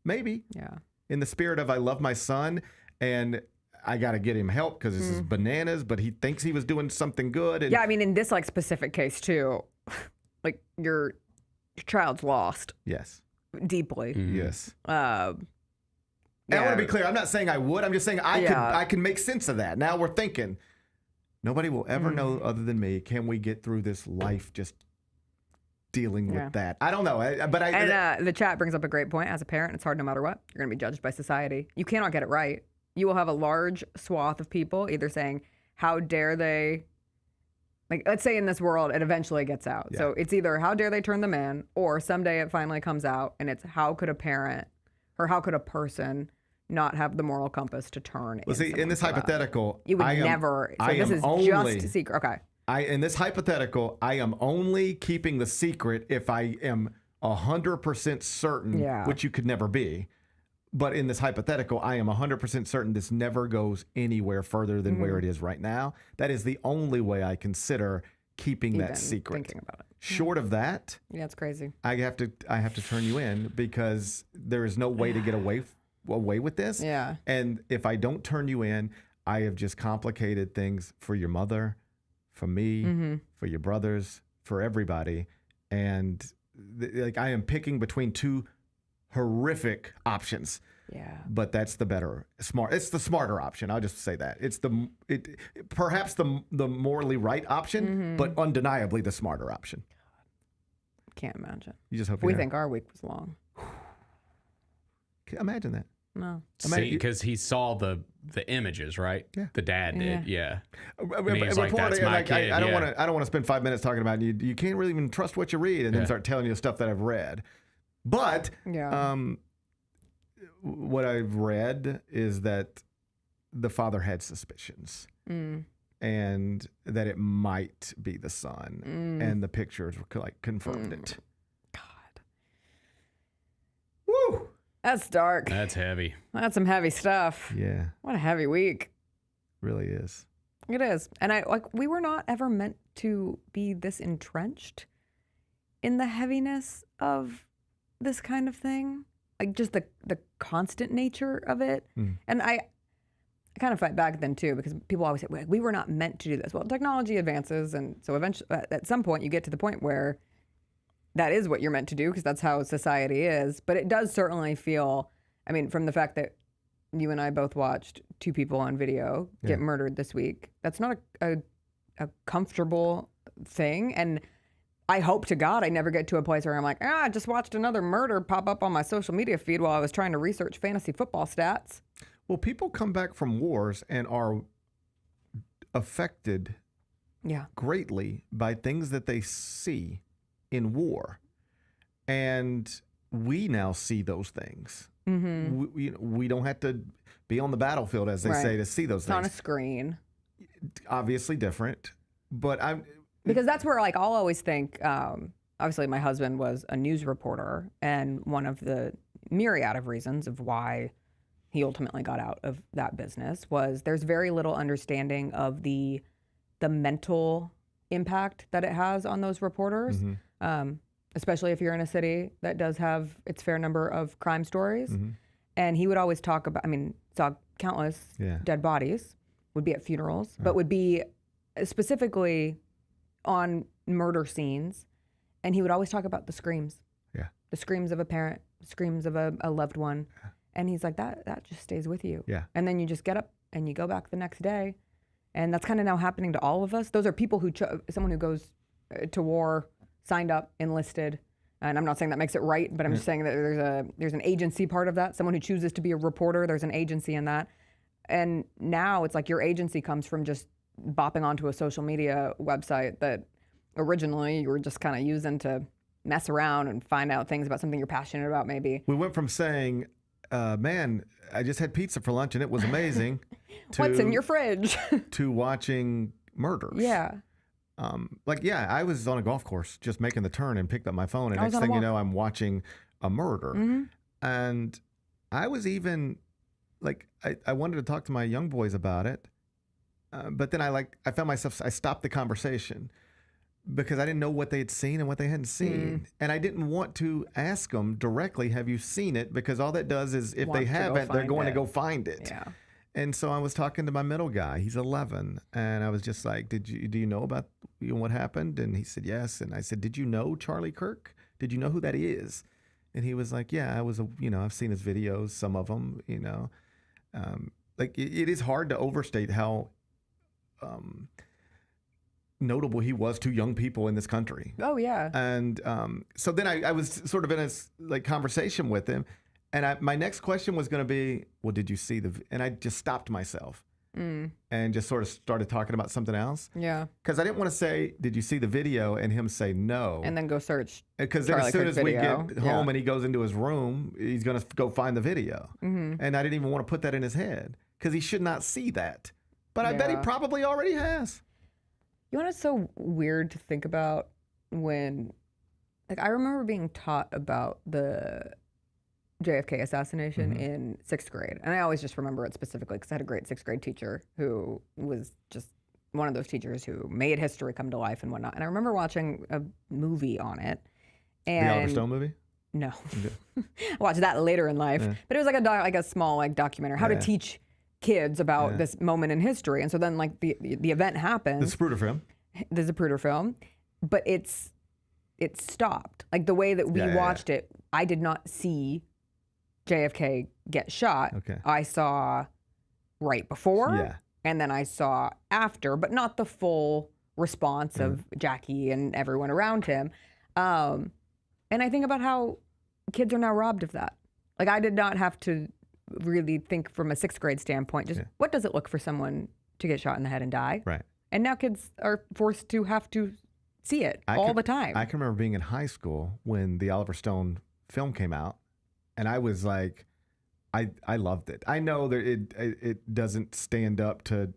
Yeah. In the spirit of, I love my son, and I got to get him help because this is bananas, but he thinks he was doing something good. And I mean, in this like specific case too, like your child's lost. Yes. Deeply. Mm-hmm. Yes. I want to be clear. I'm not saying I would. I'm just saying I can make sense of that. Now we're thinking, nobody will ever know other than me. Can we get through this life just dealing with that? I don't know. The chat brings up a great point. As a parent, it's hard no matter what. You're going to be judged by society. You cannot get it right. You will have a large swath of people either saying, how dare they? Like, let's say in this world, it eventually gets out. Yeah. So it's either how dare they turn them in, or someday it finally comes out, and it's how could a parent or how could a person not have the moral compass to turn? Well, see, in this hypothetical, you would never. So this is just a secret. Okay. In this hypothetical, I am only keeping the secret if I am 100% certain, which you could never be. But in this hypothetical, I am 100% certain this never goes anywhere further than where it is right now. That is the only way I consider keeping that secret. Thinking about it. Short of that, it's crazy. I have to turn you in because there is no way to get away with this. Yeah. And if I don't turn you in, I have just complicated things for your mother, for me, for your brothers, for everybody. And like, I am picking between two horrific options. Yeah. But that's the it's the smarter option. I'll just say that. It's perhaps the morally right option, but undeniably the smarter option. Can't imagine. You just hope we think our week was long. Can't imagine that. No. See, because he saw the images, right? Yeah. The dad did. Yeah. He's like, that's my kid. I don't want to spend 5 minutes talking about it. You can't really even trust what you read, and then start telling you stuff that I've read. But what I've read is that the father had suspicions and that it might be the son. And the pictures like confirmed it. God. Woo! That's dark. That's heavy. That's some heavy stuff. Yeah. What a heavy week. Really is. It is. And we were not ever meant to be this entrenched in the heaviness of this kind of thing, like just the constant nature of it. And I kind of fight back then too, because people always say, we were not meant to do this. Well, technology advances, and so eventually at some point you get to the point where that is what you're meant to do, because that's how society is. But it does certainly feel, I mean, from the fact that you and I both watched 2 people on video get murdered this week, that's not a comfortable thing. And I hope to God I never get to a place where I'm like, I just watched another murder pop up on my social media feed while I was trying to research fantasy football stats. Well, people come back from wars and are affected greatly by things that they see in war. And we now see those things. We don't have to be on the battlefield, as they say, to see those things. It's on a screen. Obviously different, but because that's where, like, I'll always think, obviously my husband was a news reporter, and one of the myriad of reasons of why he ultimately got out of that business was there's very little understanding of the mental impact that it has on those reporters, especially if you're in a city that does have its fair number of crime stories. And he would always talk about, I mean, saw countless dead bodies, would be at funerals, but would be specifically on murder scenes. And he would always talk about the screams. The screams of a parent, screams of a loved one. And he's like, that just stays with you. And then you just get up and you go back the next day. And that's kind of now happening to all of us. Those are people who, someone who goes to war, signed up, enlisted. And I'm not saying that makes it right, but I'm just saying that there's an agency part of that. Someone who chooses to be a reporter, there's an agency in that. And now it's like your agency comes from just bopping onto a social media website that originally you were just kind of using to mess around and find out things about something you're passionate about, maybe. We went from saying, man, I just had pizza for lunch and it was amazing, to what's in your fridge? to watching murders. I was on a golf course just making the turn and picked up my phone, and next thing you know, I'm watching a murder. And I was even like, I wanted to talk to my young boys about it, but then I found myself, I stopped the conversation because I didn't know what they had seen and what they hadn't seen. And I didn't want to ask them directly, have you seen it? Because all that does is, if they haven't, they're going to go find it. And so I was talking to my middle guy. He's 11. And I was just like, do you know about what happened? And he said, yes. And I said, did you know Charlie Kirk? Did you know who that is? And he was like, yeah, I've seen his videos, some of them, it is hard to overstate how notable he was to young people in this country. Oh, yeah. And so then I was sort of in a conversation with him. And my next question was going to be, well, did you see and I just stopped myself and just sort of started talking about something else. Because I didn't want to say, did you see the video? And him say no. And then go search. Because then as soon as we get home and he goes into his room, he's going to go find the video. And I didn't even want to put that in his head because he should not see that. But I bet he probably already has. You know what's so weird to think about when, like, I remember being taught about the JFK assassination in 6th grade. And I always just remember it specifically because I had a great 6th grade teacher who was just one of those teachers who made history come to life and whatnot. And I remember watching a movie on it. And the Oliver Stone movie? No. I watched that later in life. But it was like a small documentary, how to teach kids about this moment in history. And so then the event happens. The Zapruder film. The Zapruder film. But it stopped. Like the way that we watched it, I did not see JFK get shot. I saw right before and then I saw after, but not the full response of Jackie and everyone around him. And I think about how kids are now robbed of that. Like, I did not have to really think from a 6th grade standpoint, just what does it look for someone to get shot in the head and die? Right. And now kids are forced to have to see it all the time. I can remember being in high school when the Oliver Stone film came out. And I was like, I loved it. I know that it doesn't stand up to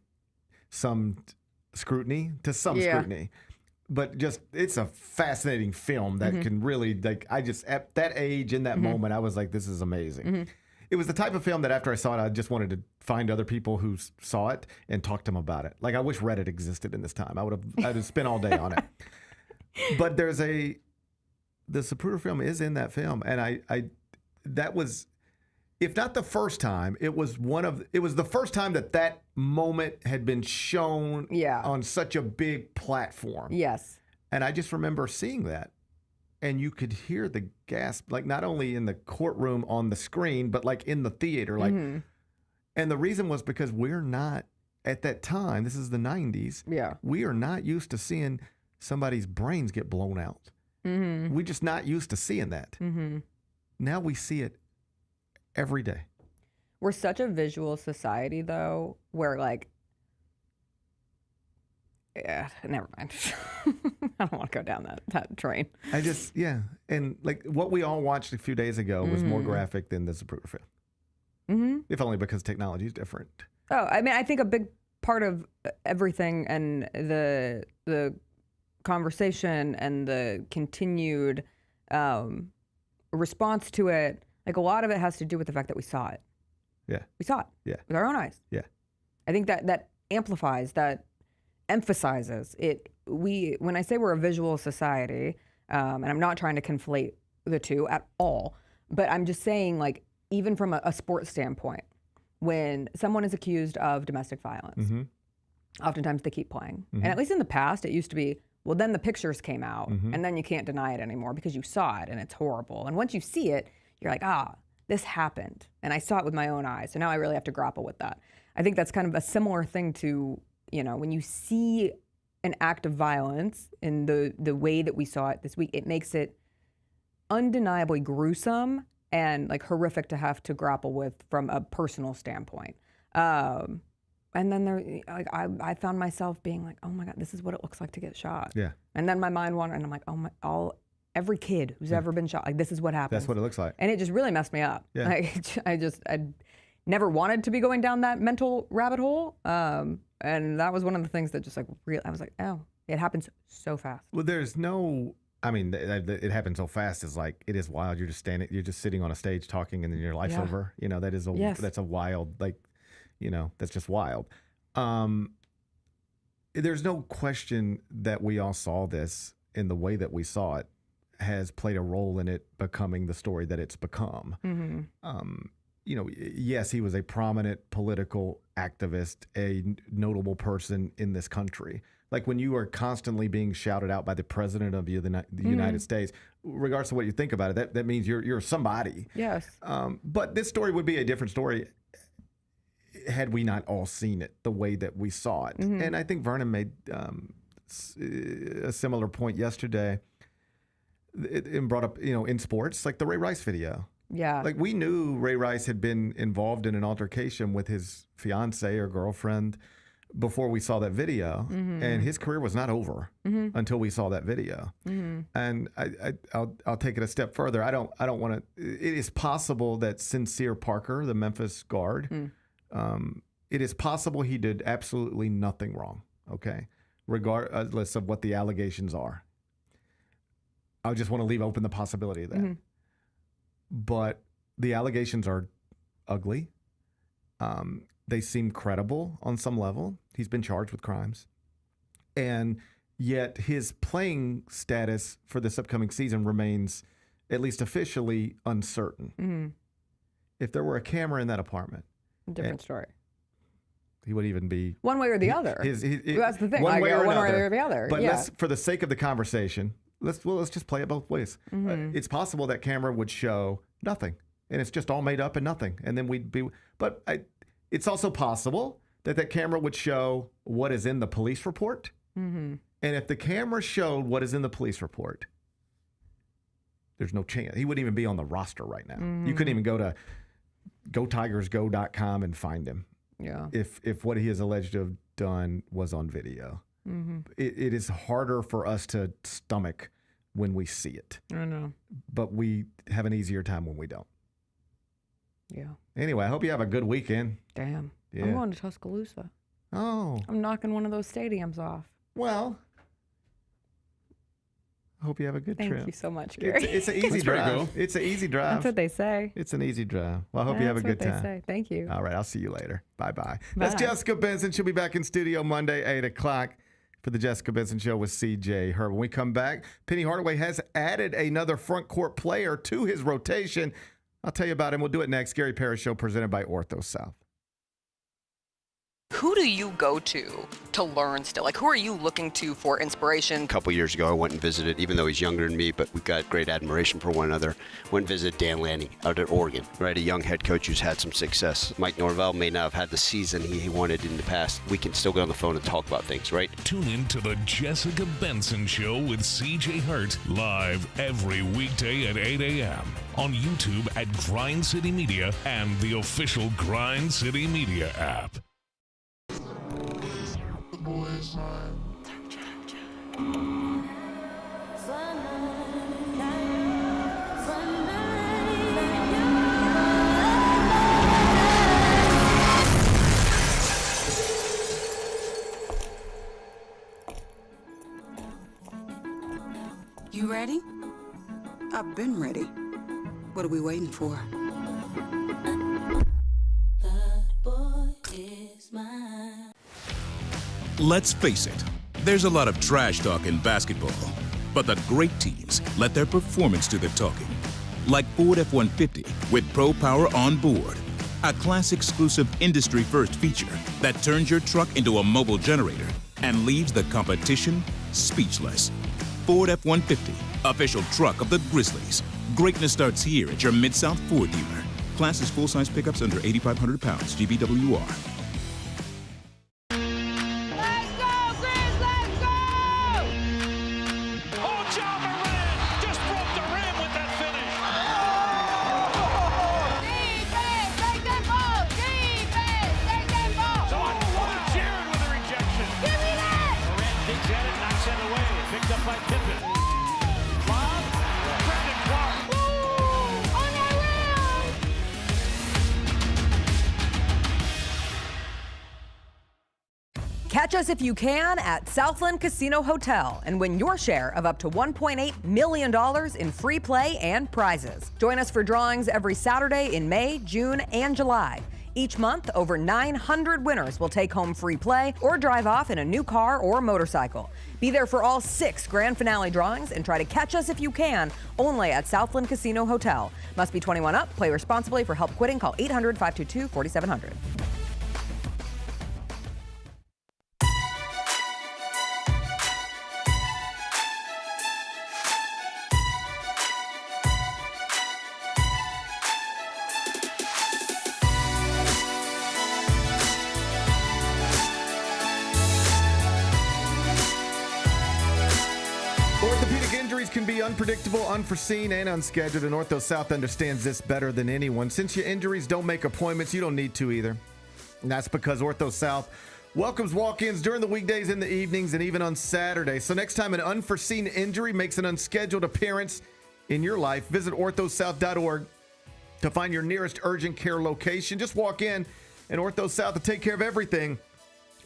some scrutiny, but just it's a fascinating film that can really, at that age, in that moment, I was like, this is amazing. It was the type of film that after I saw it, I just wanted to find other people who saw it and talk to them about it. Like, I wish Reddit existed in this time. I'd have spent all day on it. But there's the Zapruder film is in that film, and that was, if not the first time, it was the first time that moment had been shown on such a big platform. Yes. And I just remember seeing that, and you could hear the gasp, like not only in the courtroom on the screen, but like in the theater, like. Mm-hmm. And the reason was because we're not at that time. This is the 90s. Yeah. We are not used to seeing somebody's brains get blown out. Mm-hmm. We're just not used to seeing that. Mm-hmm. Now we see it every day. We're such a visual society, though, where like, yeah, never mind. I don't want to go down that train. And like what we all watched a few days ago was more graphic than the Zapruder film. Mm-hmm. If only because technology is different. Oh, I mean, I think a big part of everything and the conversation and the continued response to it, like a lot of it has to do with the fact that we saw it. Yeah. We saw it. Yeah. With our own eyes. Yeah. I think that amplifies, that emphasizes it. When I say we're a visual society, and I'm not trying to conflate the two at all, but I'm just saying, like, even from a sports standpoint, when someone is accused of domestic violence, oftentimes they keep playing. And at least in the past, it used to be, well, then the pictures came out, and then you can't deny it anymore because you saw it and it's horrible. And once you see it, you're like, this happened. And I saw it with my own eyes. So now I really have to grapple with that. I think that's kind of a similar thing to, when you see an act of violence in the way that we saw it this week, it makes it undeniably gruesome and like horrific to have to grapple with from a personal standpoint. And then I found myself being like, oh my God, this is what it looks like to get shot. Yeah. And then my mind wandered, and I'm like, every kid who's ever been shot, like this is what happens. That's what it looks like. And it just really messed me up. Yeah. Like, I never wanted to be going down that mental rabbit hole. And that was one of the things that just like I was like, oh, it happens so fast. Well, there's no. I mean, it happens so fast. Is like it is wild. You're just sitting on a stage talking, and then your life's over. That is that's a wild, like, that's just wild. There's no question that we all saw this in the way that we saw it has played a role in it becoming the story that it's become. Yes, he was a prominent political activist, a notable person in this country. Like when you are constantly being shouted out by the president of the United States, regardless of what you think about it, that means you're somebody. Yes. But this story would be a different story had we not all seen it the way that we saw it. And I think Vernon made a similar point yesterday and brought up, in sports, like the Ray Rice video. Yeah. Like we knew Ray Rice had been involved in an altercation with his fiance or girlfriend before we saw that video, and his career was not over until we saw that video. And I'll take it a step further. I don't want to. It is possible that Sincere Parker, the Memphis guard, it is possible he did absolutely nothing wrong. Okay, regardless of what the allegations are. I just want to leave open the possibility of that. But the allegations are ugly. They seem credible on some level. He's been charged with crimes. And yet his playing status for this upcoming season remains, at least officially, uncertain. If there were a camera in that apartment. Different story. He would even be... One way or the other. That's the thing. One way or the other. But for the sake of the conversation, let's just play it both ways. It's possible that camera would show nothing. And it's just all made up and nothing. And then we'd be... But it's also possible that camera would show what is in the police report. And if the camera showed what is in the police report, there's no chance. He wouldn't even be on the roster right now. You couldn't even go to GoTigersGo.com and find him. Yeah. If what he is alleged to have done was on video. It is harder for us to stomach when we see it. I know. But we have an easier time when we don't. Yeah. Anyway, I hope you have a good weekend. Damn. Yeah. I'm going to Tuscaloosa. Oh. I'm knocking one of those stadiums off. Well, I hope you have a good trip. Thank you so much, Gary. It's an easy drive. Cool. It's an easy drive. That's what they say. It's an easy drive. Well, I hope you have a good time. That's what they say. Thank you. All right, I'll see you later. Bye-bye. That's Jessica Benson. She'll be back in studio Monday, 8 o'clock. for the Jessica Benson Show with CJ Herb. When we come back, Penny Hardaway has added another front court player to his rotation. I'll tell you about him. We'll do it next. Gary Parrish Show presented by Ortho South. Who do you go to learn still? Like, who are you looking to for inspiration? A couple years ago, I went and visited, even though he's younger than me, but we've got great admiration for one another. Went and visited Dan Lanning out at Oregon, right? A young head coach who's had some success. Mike Norvell may not have had the season he wanted in the past. We can still get on the phone and talk about things, right? Tune in to the Jessica Benson Show with CJ Hurt, live every weekday at 8 a.m. on YouTube at Grind City Media and the official Grind City Media app. You ready? I've been ready. What are we waiting for? Let's face it, there's a lot of trash talk in basketball, but the great teams let their performance do the talking. Like Ford F-150 with Pro Power on board, a class-exclusive industry-first feature that turns your truck into a mobile generator and leaves the competition speechless. Ford F-150, official truck of the Grizzlies. Greatness starts here at your Mid-South Ford dealer. Class is full-size pickups under 8,500 pounds, GBWR. Catch us if you can at Southland Casino Hotel and win your share of up to $1.8 million in free play and prizes. Join us for drawings every Saturday in May, June, and July. Each month, over 900 winners will take home free play or drive off in a new car or motorcycle. Be there for all 6 grand finale drawings and try to catch us if you can, only at Southland Casino Hotel. Must be 21 up. Play responsibly. For help quitting, call 800-522-4700. Orthopedic injuries can be unpredictable, unforeseen, and unscheduled, and Ortho South understands this better than anyone. Since your injuries don't make appointments, you don't need to either. And that's because Ortho South welcomes walk-ins during the weekdays, in the evenings, and even on Saturdays. So next time an unforeseen injury makes an unscheduled appearance in your life, visit orthosouth.org to find your nearest urgent care location. Just walk in, and Ortho South will take care of everything,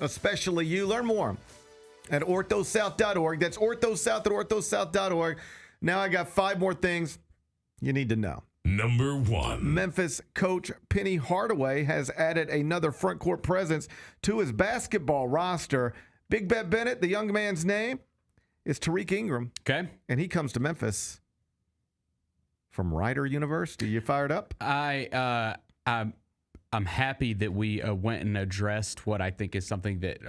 especially you. Learn more at orthosouth.org. That's orthosouth at orthosouth.org. Now I got 5 more things you need to know. Number 1. Memphis coach Penny Hardaway has added another front court presence to his basketball roster. Big Bet Bennett, the young man's name, is Tariq Ingram. Okay. And he comes to Memphis from Rider University. You fired up? I'm happy that we went and addressed what I think is something that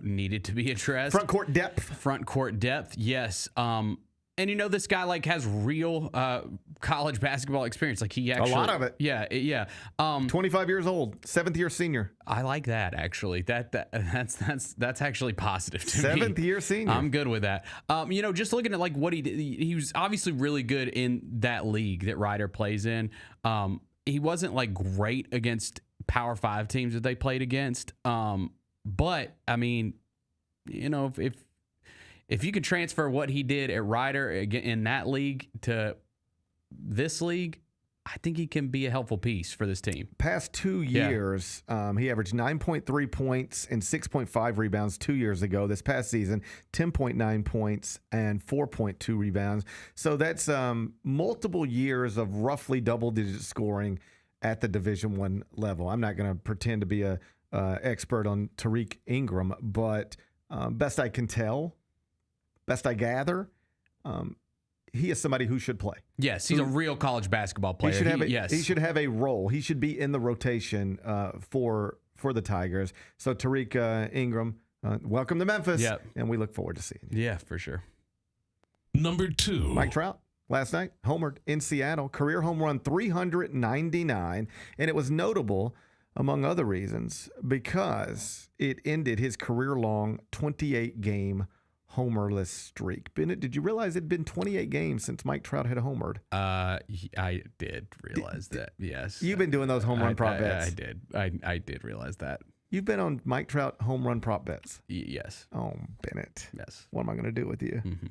needed to be addressed. Front court depth. Front court depth, yes. And this guy has real college basketball experience. Like he actually, a lot of it. Yeah. 25 years old, 7th year senior. I like that actually. That's actually positive to me. 7th year senior. I'm good with that. Just looking at what he did, he was obviously really good in that league that Ryder plays in. He wasn't great against Power 5 teams that they played against. But I mean, if you could transfer what he did at Ryder in that league to this league, I think he can be a helpful piece for this team. Past 2 years, he averaged 9.3 points and 6.5 rebounds 2 years ago. This past season, 10.9 points and 4.2 rebounds. So that's multiple years of roughly double-digit scoring at the Division I level. I'm not going to pretend to be a expert on Tariq Ingram, but best I can tell, best I gather, he is somebody who should play. Yes, he's a real college basketball player. He should have a role. He should be in the rotation for the Tigers. So Tariq Ingram, welcome to Memphis, and we look forward to seeing you. Yeah, for sure. Number 2. Mike Trout, last night, homered in Seattle. Career home run 399, and it was notable, among other reasons, because it ended his career-long 28-game homerless streak. Bennett, did you realize it had been 28 games since Mike Trout had homered? I did realize that, yes. You've been doing those home run prop bets. I did. I did realize that. You've been on Mike Trout home run prop bets? Yes. Oh, Bennett. Yes. What am I going to do with you? Mm-hmm.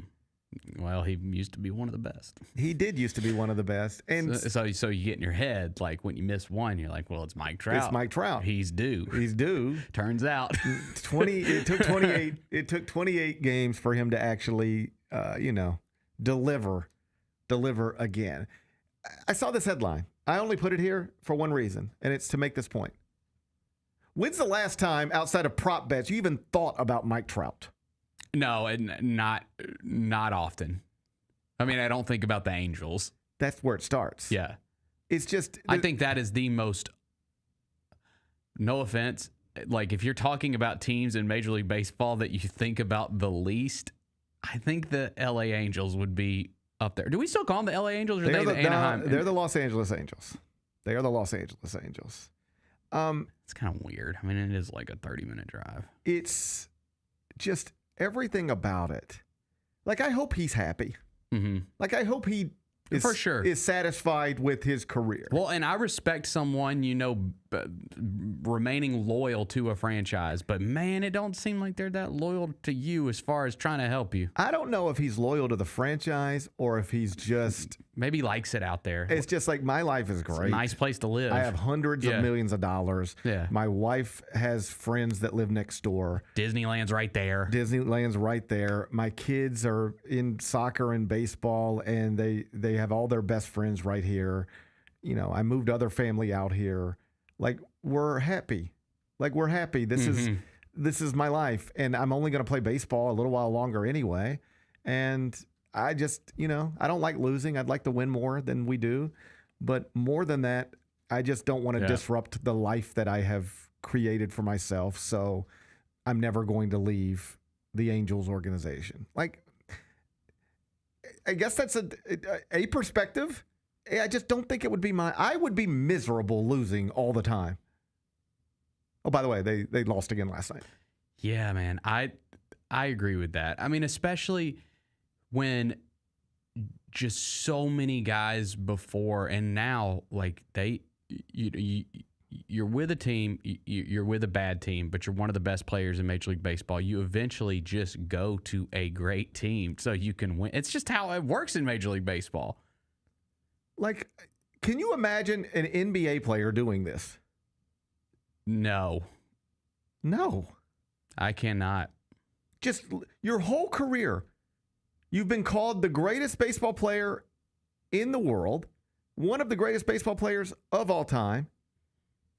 Well, he used to be one of the best. He did used to be one of the best. And so you get in your head, like when you miss one, you're like, well, it's Mike Trout. It's Mike Trout. He's due. He's due. Turns out. It took 28 games for him to actually, deliver again. I saw this headline. I only put it here for one reason, and it's to make this point. When's the last time, outside of prop bets, you even thought about Mike Trout? No, not often. I mean, I don't think about the Angels. That's where it starts. Yeah. It's just... I think that is the most... No offense. Like, if you're talking about teams in Major League Baseball that you think about the least, I think the L.A. Angels would be up there. Do we still call them the L.A. Angels? Or are they the Anaheim? They're the Los Angeles Angels. They are the Los Angeles Angels. It's kind of weird. I mean, it is like a 30-minute drive. It's just... everything about it. Like, I hope he's happy. Mm-hmm. Like, I hope he is, for sure is satisfied with his career. Well, and I respect someone, remaining loyal to a franchise. But, man, it don't seem like they're that loyal to you as far as trying to help you. I don't know if he's loyal to the franchise or if he's just... maybe likes it out there. It's just like, my life is great. It's a nice place to live. I have hundreds of millions of dollars. Yeah. My wife has friends that live next door. Disneyland's right there. My kids are in soccer and baseball, and they have all their best friends right here. I moved other family out here. Like, we're happy. This is my life, and I'm only going to play baseball a little while longer anyway. And I just, I don't like losing. I'd like to win more than we do. But more than that, I just don't want to disrupt the life that I have created for myself. So I'm never going to leave the Angels organization. Like, I guess that's a perspective. I just don't think it would be I would be miserable losing all the time. Oh, by the way, they lost again last night. Yeah, man. I agree with that. I mean, especially when just so many guys before and now, like, you're with a team, you're with a bad team, but you're one of the best players in Major League Baseball. You eventually just go to a great team so you can win. It's just how it works in Major League Baseball. Like, can you imagine an NBA player doing this? No. I cannot. Just your whole career, you've been called the greatest baseball player in the world, one of the greatest baseball players of all time,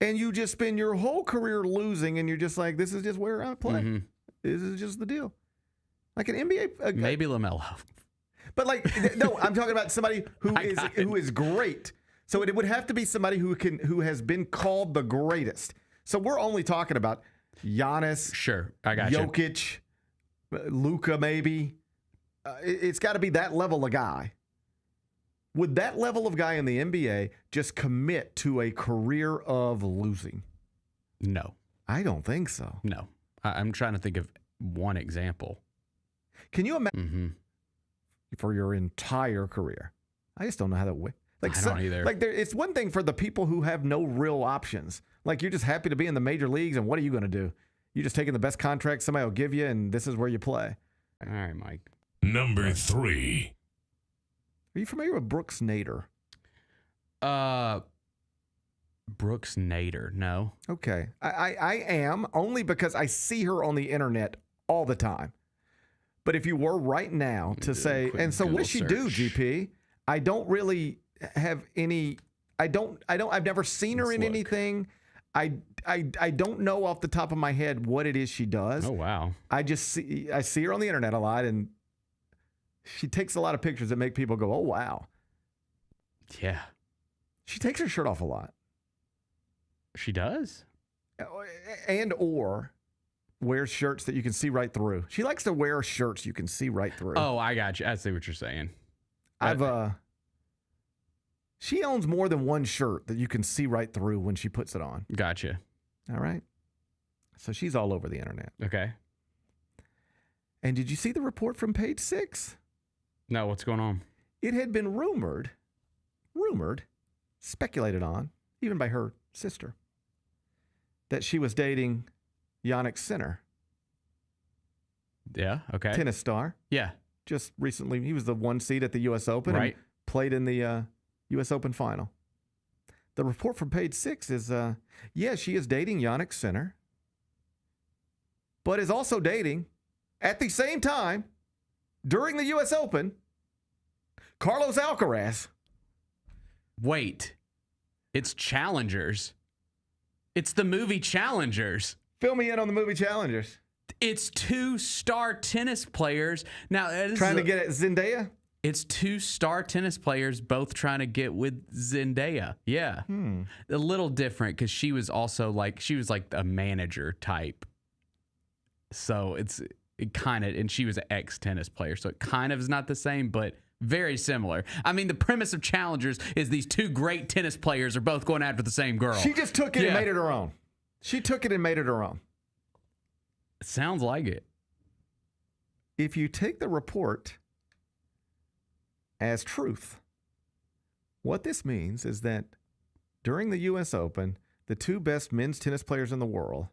and you just spend your whole career losing, and you're just like, this is just where I play. Mm-hmm. This is just the deal. Like an NBA... maybe LaMelo. But no, I'm talking about somebody who is great. So it would have to be somebody who has been called the greatest. So we're only talking about Giannis, sure, I got Jokic, Luka, maybe. It's got to be that level of guy. Would that level of guy in the NBA just commit to a career of losing? No, I don't think so. No, I'm trying to think of one example. Can you imagine for your entire career? I just don't know how that works. I don't either. Like, it's one thing for the people who have no real options. Like, you're just happy to be in the major leagues, and what are you going to do? You're just taking the best contract somebody will give you, and this is where you play. All right, Mike. Number 3. Are you familiar with Brooks Nader? Brooks Nader, no. Okay. I am, only because I see her on the internet all the time. But if you were right now to say, and so what does she do, GP? I don't really have any, I've never seen her in anything. I don't know off the top of my head what it is she does. Oh, wow. I see her on the internet a lot, and she takes a lot of pictures that make people go, oh, wow. Yeah. She takes her shirt off a lot. She does? And or wears shirts that you can see right through. She likes to wear shirts you can see right through. Oh, I got you. I see what you're saying. She owns more than one shirt that you can see right through when she puts it on. Gotcha. All right. So she's all over the internet. Okay. And did you see the report from Page 6? No, what's going on? It had been rumored, speculated on, even by her sister, that she was dating Yannick Sinner. Yeah, okay. Tennis star. Yeah. Just recently, he was the 1 seed at the U.S. Open. Right. And played in the U.S. Open final. The report from Page 6 is, she is dating Yannick Sinner, but is also dating, at the same time, during the U.S. Open, Carlos Alcaraz. Wait. It's Challengers. It's the movie Challengers. Fill me in on the movie Challengers. It's 2 star tennis players. Now, trying to get at Zendaya? It's 2 star tennis players both trying to get with Zendaya. Yeah. A little different because she was like a manager type. So it kind of, and she was an ex-tennis player. So it kind of is not the same, but very similar. I mean, the premise of Challengers is these 2 great tennis players are both going after the same girl. She just took it and made it her own. She took it and made it her own. Sounds like it. If you take the report as truth, what this means is that during the U.S. Open, the 2 best men's tennis players in the world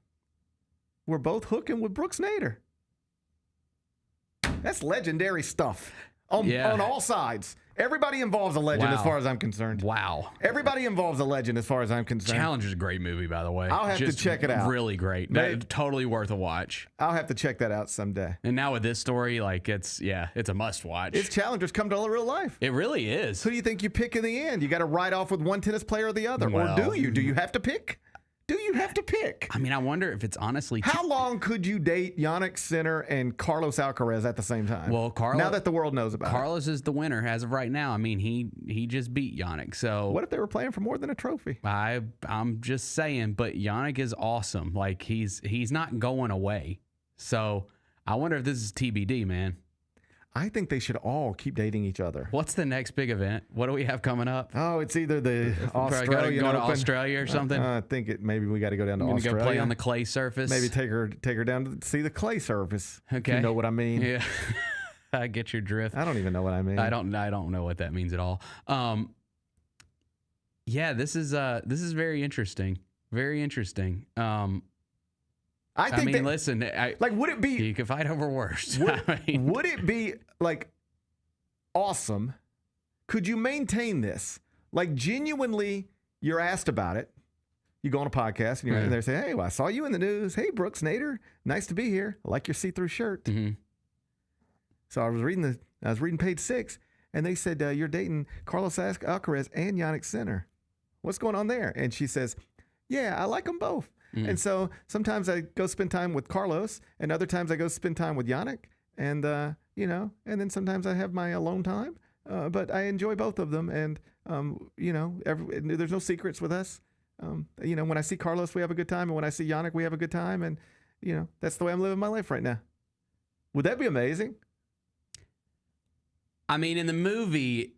were both hooking with Brooks Nader. That's legendary stuff on all sides. Everybody involves a legend as far as I'm concerned. Wow. Everybody involves a legend as far as I'm concerned. Challenger's a great movie, by the way. I'll have to check it out. Really great. Totally worth a watch. I'll have to check that out someday. And now with this story, like it's a must watch. It's Challengers come to real life. It really is. Who do you think you pick in the end? You got to ride off with one tennis player or the other. Well, or do you? Do you have to pick? Do you have to pick? I mean, I wonder if it's honestly... How long could you date Yannick Sinner and Carlos Alcaraz at the same time? Well, now that the world knows about Carlos is the winner as of right now. I mean, he just beat Yannick. So what if they were playing for more than a trophy? I'm just saying, but Yannick is awesome. Like he's not going away. So I wonder if this is TBD, man. I think they should all keep dating each other. What's the next big event? What do we have coming up? Oh, it's either the Australian go to Open. Australia or something. I think maybe we got to go down to Australia. Go play on the clay surface. Maybe take her down to see the clay surface. Okay, if you know what I mean. Yeah, I get your drift. I don't even know what I mean. I don't know what that means at all. Yeah, this is very interesting. Very interesting. I mean, listen. Would it be? You could fight over worse. Would it be awesome? Could you maintain this? Like genuinely, you're asked about it. You go on a podcast and you're in there and say, "Hey, well, I saw you in the news. Hey, Brooks Nader, nice to be here. I like your see-through shirt." Mm-hmm. So I was reading Page 6, and they said you're dating Carlos Alcaraz and Yannick Sinner. What's going on there? And she says, "Yeah, I like them both." And so sometimes I go spend time with Carlos, and other times I go spend time with Yannick, and and then sometimes I have my alone time. But I enjoy both of them, and there's no secrets with us. When I see Carlos, we have a good time, and when I see Yannick, we have a good time, and that's the way I'm living my life right now. Would that be amazing? I mean, in the movie,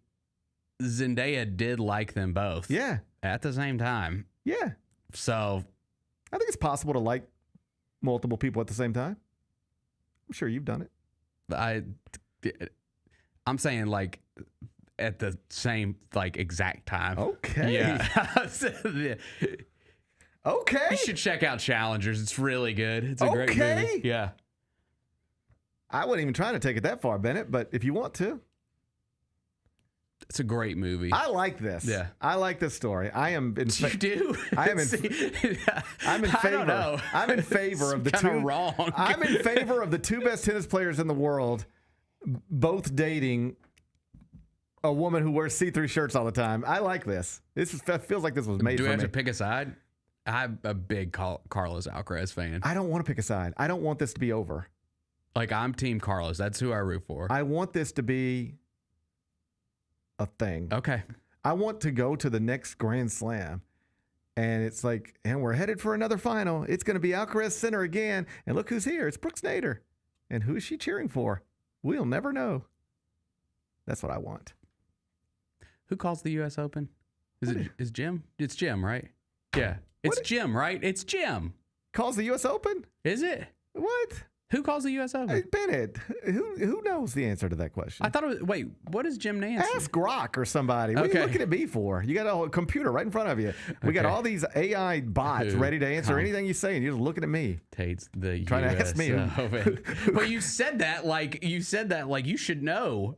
Zendaya did like them both. Yeah. At the same time. Yeah. So I think it's possible to like multiple people at the same time. I'm sure you've done it. I'm saying like at the same exact time. Okay. Yeah. Okay. You should check out Challengers. It's really good. It's a great movie. Yeah. I wasn't even trying to take it that far, Bennett, but if you want to. It's a great movie. I like this. Yeah. I like this story. I am in You do? I'm in I don't know. I'm in favor of the It's two kinda wrong. I'm in favor of the 2 best tennis players in the world both dating a woman who wears see-through shirts all the time. I like this. Feels like this was made for me. Do we have to pick a side? I'm a big Carlos Alcaraz fan. I don't want to pick a side. I don't want this to be over. Like, I'm Team Carlos. That's who I root for. I want this to be a thing. Okay. I want to go to the next Grand Slam, and it's like, and we're headed for another final. It's going to be Alcaraz Center again, and look who's here. It's Brooks Nader. And who is she cheering for? We'll never know. That's what I want. Who calls the U.S. Open? Is Jim? It's Jim, right? Yeah. It's Jim, right? It's Jim. Calls the U.S. Open? Is it? What? Who calls the U.S. Open? Hey, Bennett, who knows the answer to that question? I thought it was, wait, what is Jim Nance? Ask Grok or somebody. What are you looking at me for? You got a computer right in front of you. We got all these AI bots ready to answer anything you say, and you're just looking at me. Tates the trying US to ask me. Open. But you said that like you should know.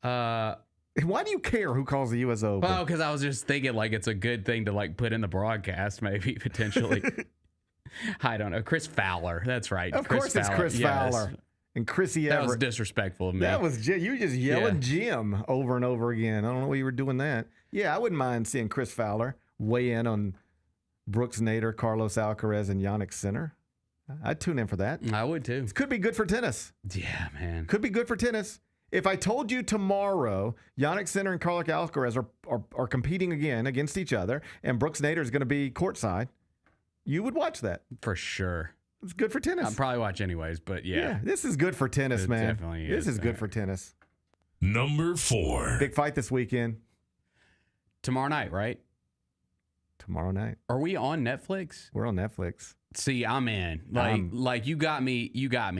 Why do you care who calls the U.S. Open? Well, because I was just thinking like it's a good thing to like put in the broadcast, maybe potentially. I don't know. Chris Fowler. That's right. Of course it's Chris Fowler. And Chrissy Everett. That was disrespectful of me. That was you were just yelling Jim over and over again. I don't know why you were doing that. Yeah, I wouldn't mind seeing Chris Fowler weigh in on Brooks Nader, Carlos Alcaraz, and Yannick Sinner. I'd tune in for that. I would too. It could be good for tennis. Yeah, man. Could be good for tennis. If I told you tomorrow Yannick Sinner and Carlos Alcaraz are competing again against each other, and Brooks Nader is going to be courtside, you would watch that. For sure. It's good for tennis. I'll probably watch anyways, but yeah. This is good for tennis, man. Definitely this is good for tennis. Number 4. Big fight this weekend. Tomorrow night, right? Tomorrow night. Are we on Netflix? We're on Netflix. See, I'm in. Like you got me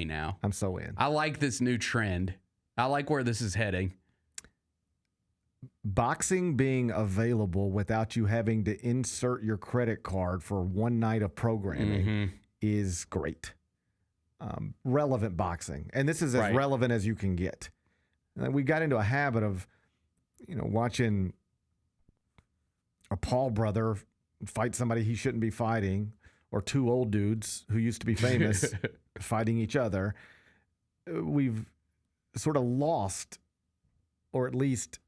now. I'm so in. I like this new trend. I like where this is heading. Boxing being available without you having to insert your credit card for one night of programming is great. Relevant boxing. And this is as relevant as you can get. And we got into a habit of, watching a Paul brother fight somebody he shouldn't be fighting, or two old dudes who used to be famous fighting each other. We've sort of lost, or at least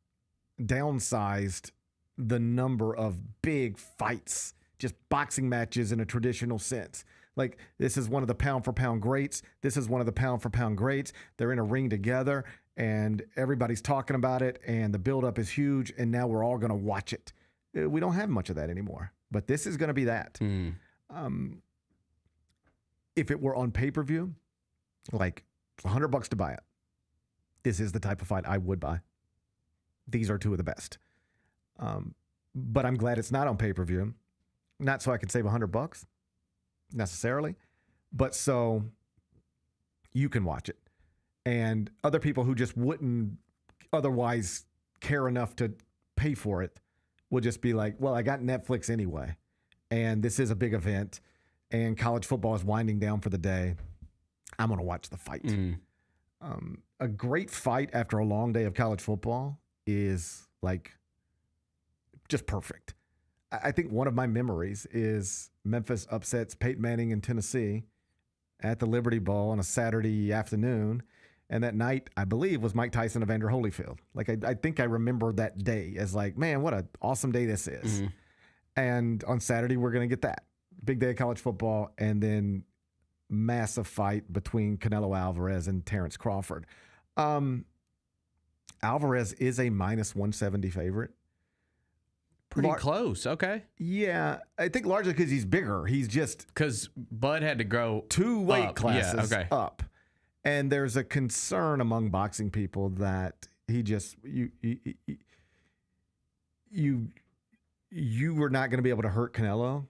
downsized, the number of big fights, just boxing matches in a traditional sense. Like, this is one of the pound for pound greats. This is one of the pound for pound greats. They're in a ring together and everybody's talking about it and the buildup is huge and now we're all going to watch it. We don't have much of that anymore, but this is going to be that. If it were on pay-per-view, like $100 to buy it, this is the type of fight I would buy. These are two of the best. But I'm glad it's not on pay-per-view. Not so I could save $100 necessarily, but so you can watch it. And other people who just wouldn't otherwise care enough to pay for it will just be like, well, I got Netflix anyway. And this is a big event. And college football is winding down for the day. I'm going to watch the fight. A great fight after a long day of college football is like just perfect. I think one of my memories is Memphis upsets Peyton Manning in Tennessee at the Liberty Bowl on a Saturday afternoon. And that night, I believe, was Mike Tyson and Evander Holyfield. Like, I think I remember that day as like, man, what an awesome day this is. And on Saturday, we're going to get that. Big day of college football, and then massive fight between Canelo Alvarez and Terrence Crawford. Alvarez is a -170 favorite. Pretty close. Okay. Yeah. I think largely because he's bigger. He's just... Because Bud had to go 2 weight classes up. And there's a concern among boxing people that he just... You were not going to be able to hurt Canelo,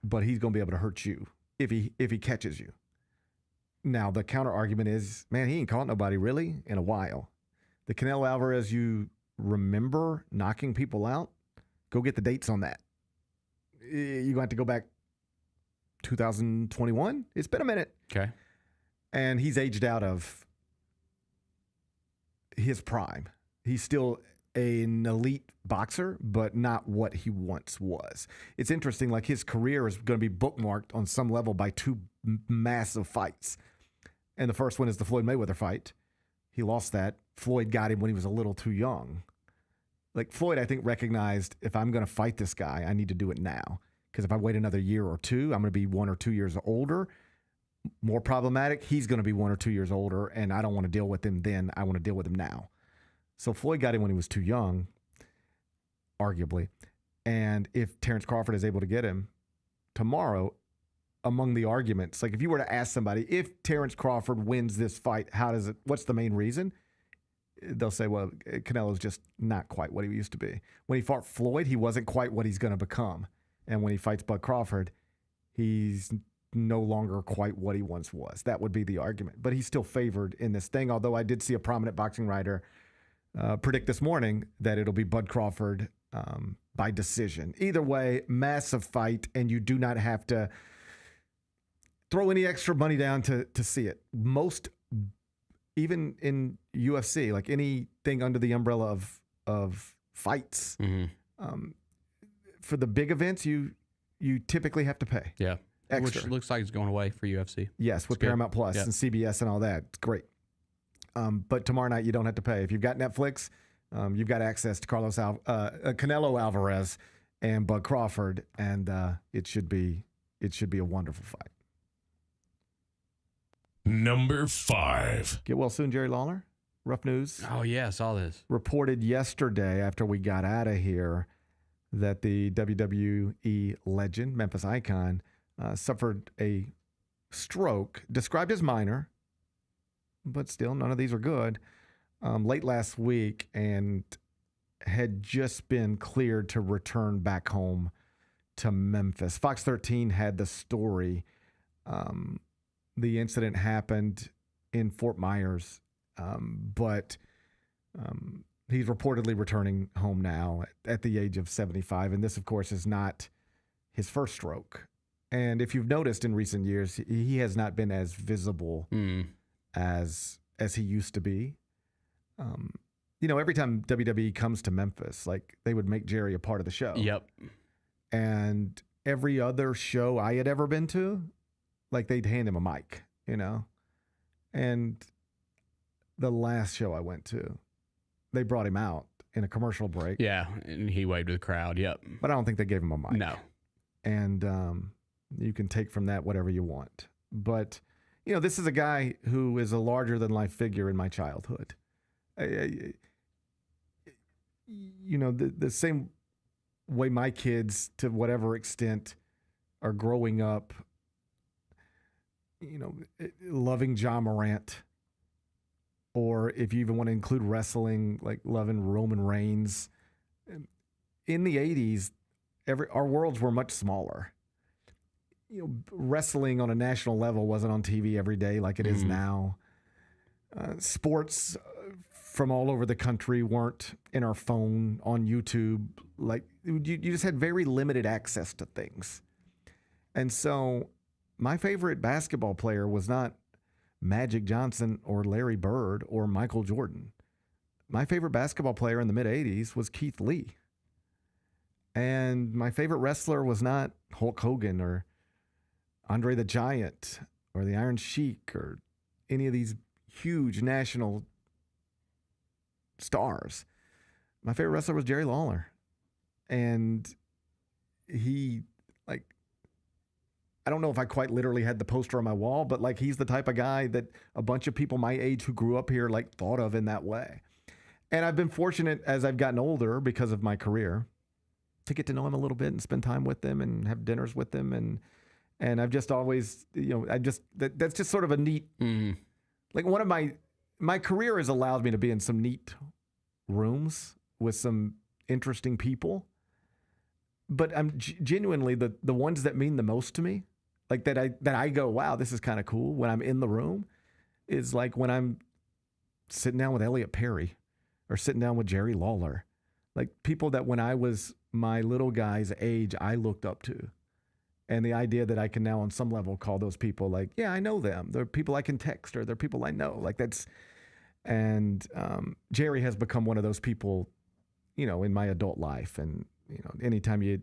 but he's going to be able to hurt you if he catches you. Now, the counter argument is, man, he ain't caught nobody really in a while. The Canelo Alvarez you remember knocking people out, go get the dates on that. You're going to have to go back 2021. It's been a minute. Okay. And he's aged out of his prime. He's still an elite boxer, but not what he once was. It's interesting, like his career is going to be bookmarked on some level by 2 massive fights. And the first one is the Floyd Mayweather fight. He lost that. Floyd got him when he was a little too young. like Floyd, I think, recognized if I'm going to fight this guy, I need to do it now. Because if I wait another year or two, I'm going to be 1 or 2 years older. More problematic, he's going to be 1 or 2 years older, and I don't want to deal with him then. I want to deal with him now. So Floyd got him when he was too young, arguably. And if Terrence Crawford is able to get him tomorrow, among the arguments, like if you were to ask somebody, if Terrence Crawford wins this fight, what's the main reason? They'll say, well, Canelo's just not quite what he used to be. When he fought Floyd, he wasn't quite what he's going to become. And when he fights Bud Crawford, he's no longer quite what he once was. That would be the argument. But he's still favored in this thing, although I did see a prominent boxing writer predict this morning that it'll be Bud Crawford by decision. Either way, massive fight, and you do not have to throw any extra money down to see it. Most, even in UFC, like anything under the umbrella of fights, for the big events, you typically have to pay. Yeah. Extra. Which looks like it's going away for UFC. Yes, with Paramount Plus and CBS and all that. It's great. But tomorrow night, you don't have to pay. If you've got Netflix, you've got access to Canelo Alvarez and Bud Crawford, and it should be a wonderful fight. Number 5. Get well soon, Jerry Lawler. Rough news. Oh, yeah, I saw this. Reported yesterday after we got out of here that the WWE legend, Memphis icon, suffered a stroke, described as minor, but still none of these are good, late last week, and had just been cleared to return back home to Memphis. Fox 13 had the story. The incident happened in Fort Myers, but he's reportedly returning home now at the age of 75. And this, of course, is not his first stroke. And if you've noticed in recent years, he has not been as visible as he used to be. Every time WWE comes to Memphis, like they would make Jerry a part of the show. Yep. And every other show I had ever been to, like they'd hand him a mic, And the last show I went to, they brought him out in a commercial break. Yeah, and he waved to the crowd. Yep. But I don't think they gave him a mic. No. And you can take from that whatever you want. But, this is a guy who is a larger-than-life figure in my childhood. The same way my kids, to whatever extent, are growing up, loving John Morant, or if you even want to include wrestling, like loving Roman Reigns. In the 80s, our worlds were much smaller. Wrestling on a national level wasn't on TV every day like it is now. Sports from all over the country weren't in our phone, on YouTube. Like you just had very limited access to things. And so my favorite basketball player was not Magic Johnson or Larry Bird or Michael Jordan. My favorite basketball player in the mid-'80s was Keith Lee. And my favorite wrestler was not Hulk Hogan or Andre the Giant or the Iron Sheik or any of these huge national stars. My favorite wrestler was Jerry Lawler. And he, I don't know if I quite literally had the poster on my wall, but he's the type of guy that a bunch of people my age who grew up here thought of in that way. And I've been fortunate as I've gotten older because of my career to get to know him a little bit and spend time with him and have dinners with him. And I've just always, that's just sort of a neat, one of my career has allowed me to be in some neat rooms with some interesting people. But I'm genuinely the ones that mean the most to me, that I go, wow, this is kind of cool when I'm in the room, is when I'm sitting down with Elliot Perry or sitting down with Jerry Lawler, people that when I was my little guy's age, I looked up to. And the idea that I can now on some level call those people yeah, I know them. They're people I can text or they're people I know. And Jerry has become one of those people, in my adult life. And, anytime you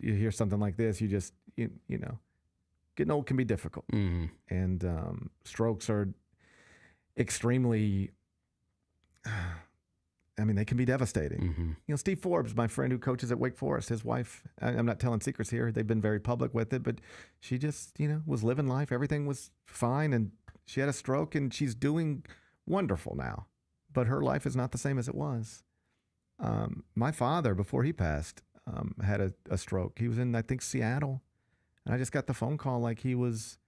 hear something like this, you just, getting old can be difficult. And strokes are extremely, I mean, they can be devastating. Mm-hmm. You know, Steve Forbes, my friend who coaches at Wake Forest, his wife, I'm not telling secrets here. They've been very public with it, but she just, was living life. Everything was fine, and she had a stroke, and she's doing wonderful now. But her life is not the same as it was. My father, before he passed, had a stroke. He was in, I think, Seattle, and I just got the phone call like he was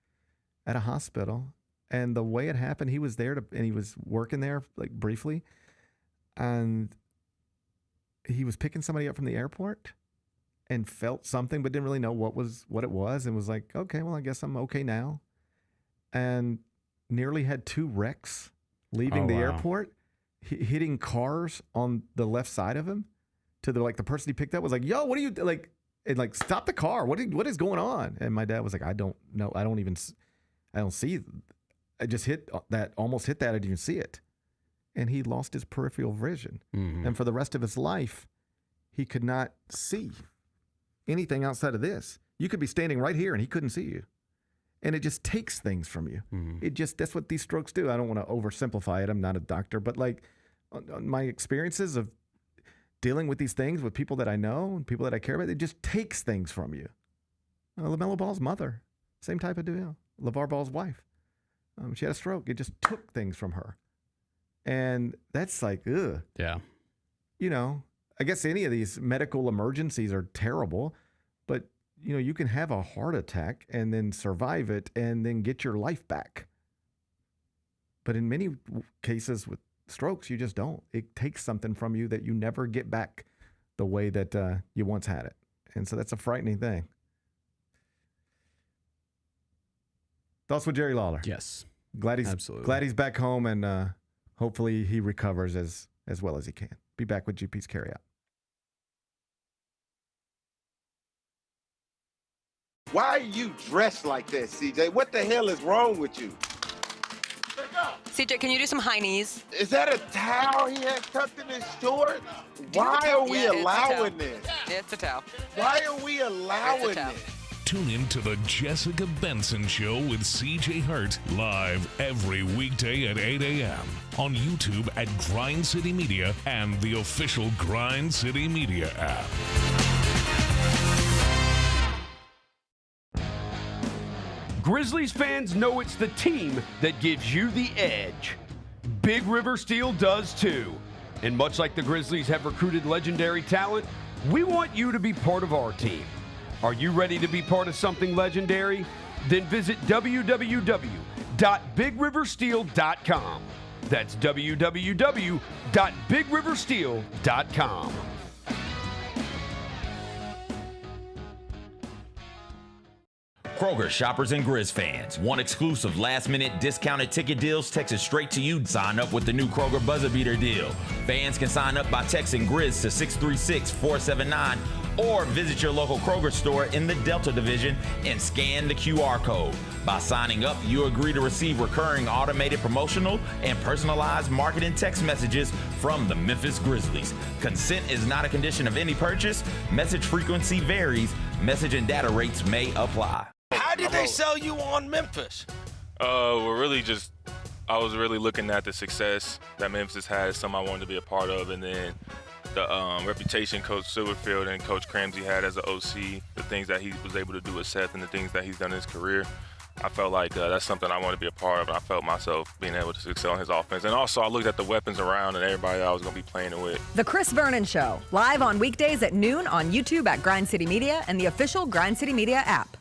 at a hospital. And the way it happened, he was there and he was working there like briefly. And he was picking somebody up from the airport and felt something, but didn't really know what it was, and was like, okay, well, I guess I'm okay now. And nearly had 2 wrecks leaving the airport, hitting cars on the left side of him. To the person he picked up was like, yo, what are you like? And like, stop the car. What is going on? And my dad was like, I don't know. I don't see. I just almost hit that. I didn't even see it. And he lost his peripheral vision. Mm-hmm. And for the rest of his life, he could not see anything outside of this. You could be standing right here and he couldn't see you. And it just takes things from you. Mm-hmm. That's what these strokes do. I don't want to oversimplify it. I'm not a doctor, but like on my experiences of dealing with these things with people that I know and people that I care about, it just takes things from you. LaMelo Ball's mother, same type of deal. LeVar Ball's wife. She had a stroke. It just took things from her. And that's like, ugh. Yeah. I guess any of these medical emergencies are terrible, but, you can have a heart attack and then survive it and then get your life back. But in many cases with strokes, you just don't. It takes something from you that you never get back the way that you once had it. And so that's a frightening thing. Thoughts with Jerry Lawler? Yes. Absolutely. Glad he's back home, and hopefully he recovers as well as he can. Be back with GP's Carryout. Why are you dressed like that, CJ? What the hell is wrong with you? CJ, can you do some high knees? Is that a towel he has tucked in his shorts? Why are we allowing this? It's a towel. Why are we allowing this? Tune in to the Jessica Benson Show with CJ Hurt live every weekday at 8 a.m. on YouTube at Grind City Media and the official Grind City Media app. Grizzlies fans know it's the team that gives you the edge. Big River Steel does too. And much like the Grizzlies have recruited legendary talent, we want you to be part of our team. Are you ready to be part of something legendary? Then visit www.bigriversteel.com. That's www.bigriversteel.com. Kroger shoppers and Grizz fans. Want exclusive last-minute discounted ticket deals texted straight to you? Sign up with the new Kroger Buzzer Beater deal. Fans can sign up by texting Grizz to 636-479 or visit your local Kroger store in the Delta Division and scan the QR code. By signing up, you agree to receive recurring automated promotional and personalized marketing text messages from the Memphis Grizzlies. Consent is not a condition of any purchase. Message frequency varies. Message and data rates may apply. How did they sell you on Memphis? I was really looking at the success that Memphis had, something I wanted to be a part of, and then the reputation Coach Silverfield and Coach Cramsey had as an OC, the things that he was able to do with Seth and the things that he's done in his career. I felt like that's something I wanted to be a part of, and I felt myself being able to excel in his offense. And also, I looked at the weapons around and everybody that I was going to be playing it with. The Chris Vernon Show, live on weekdays at noon on YouTube at Grind City Media and the official Grind City Media app.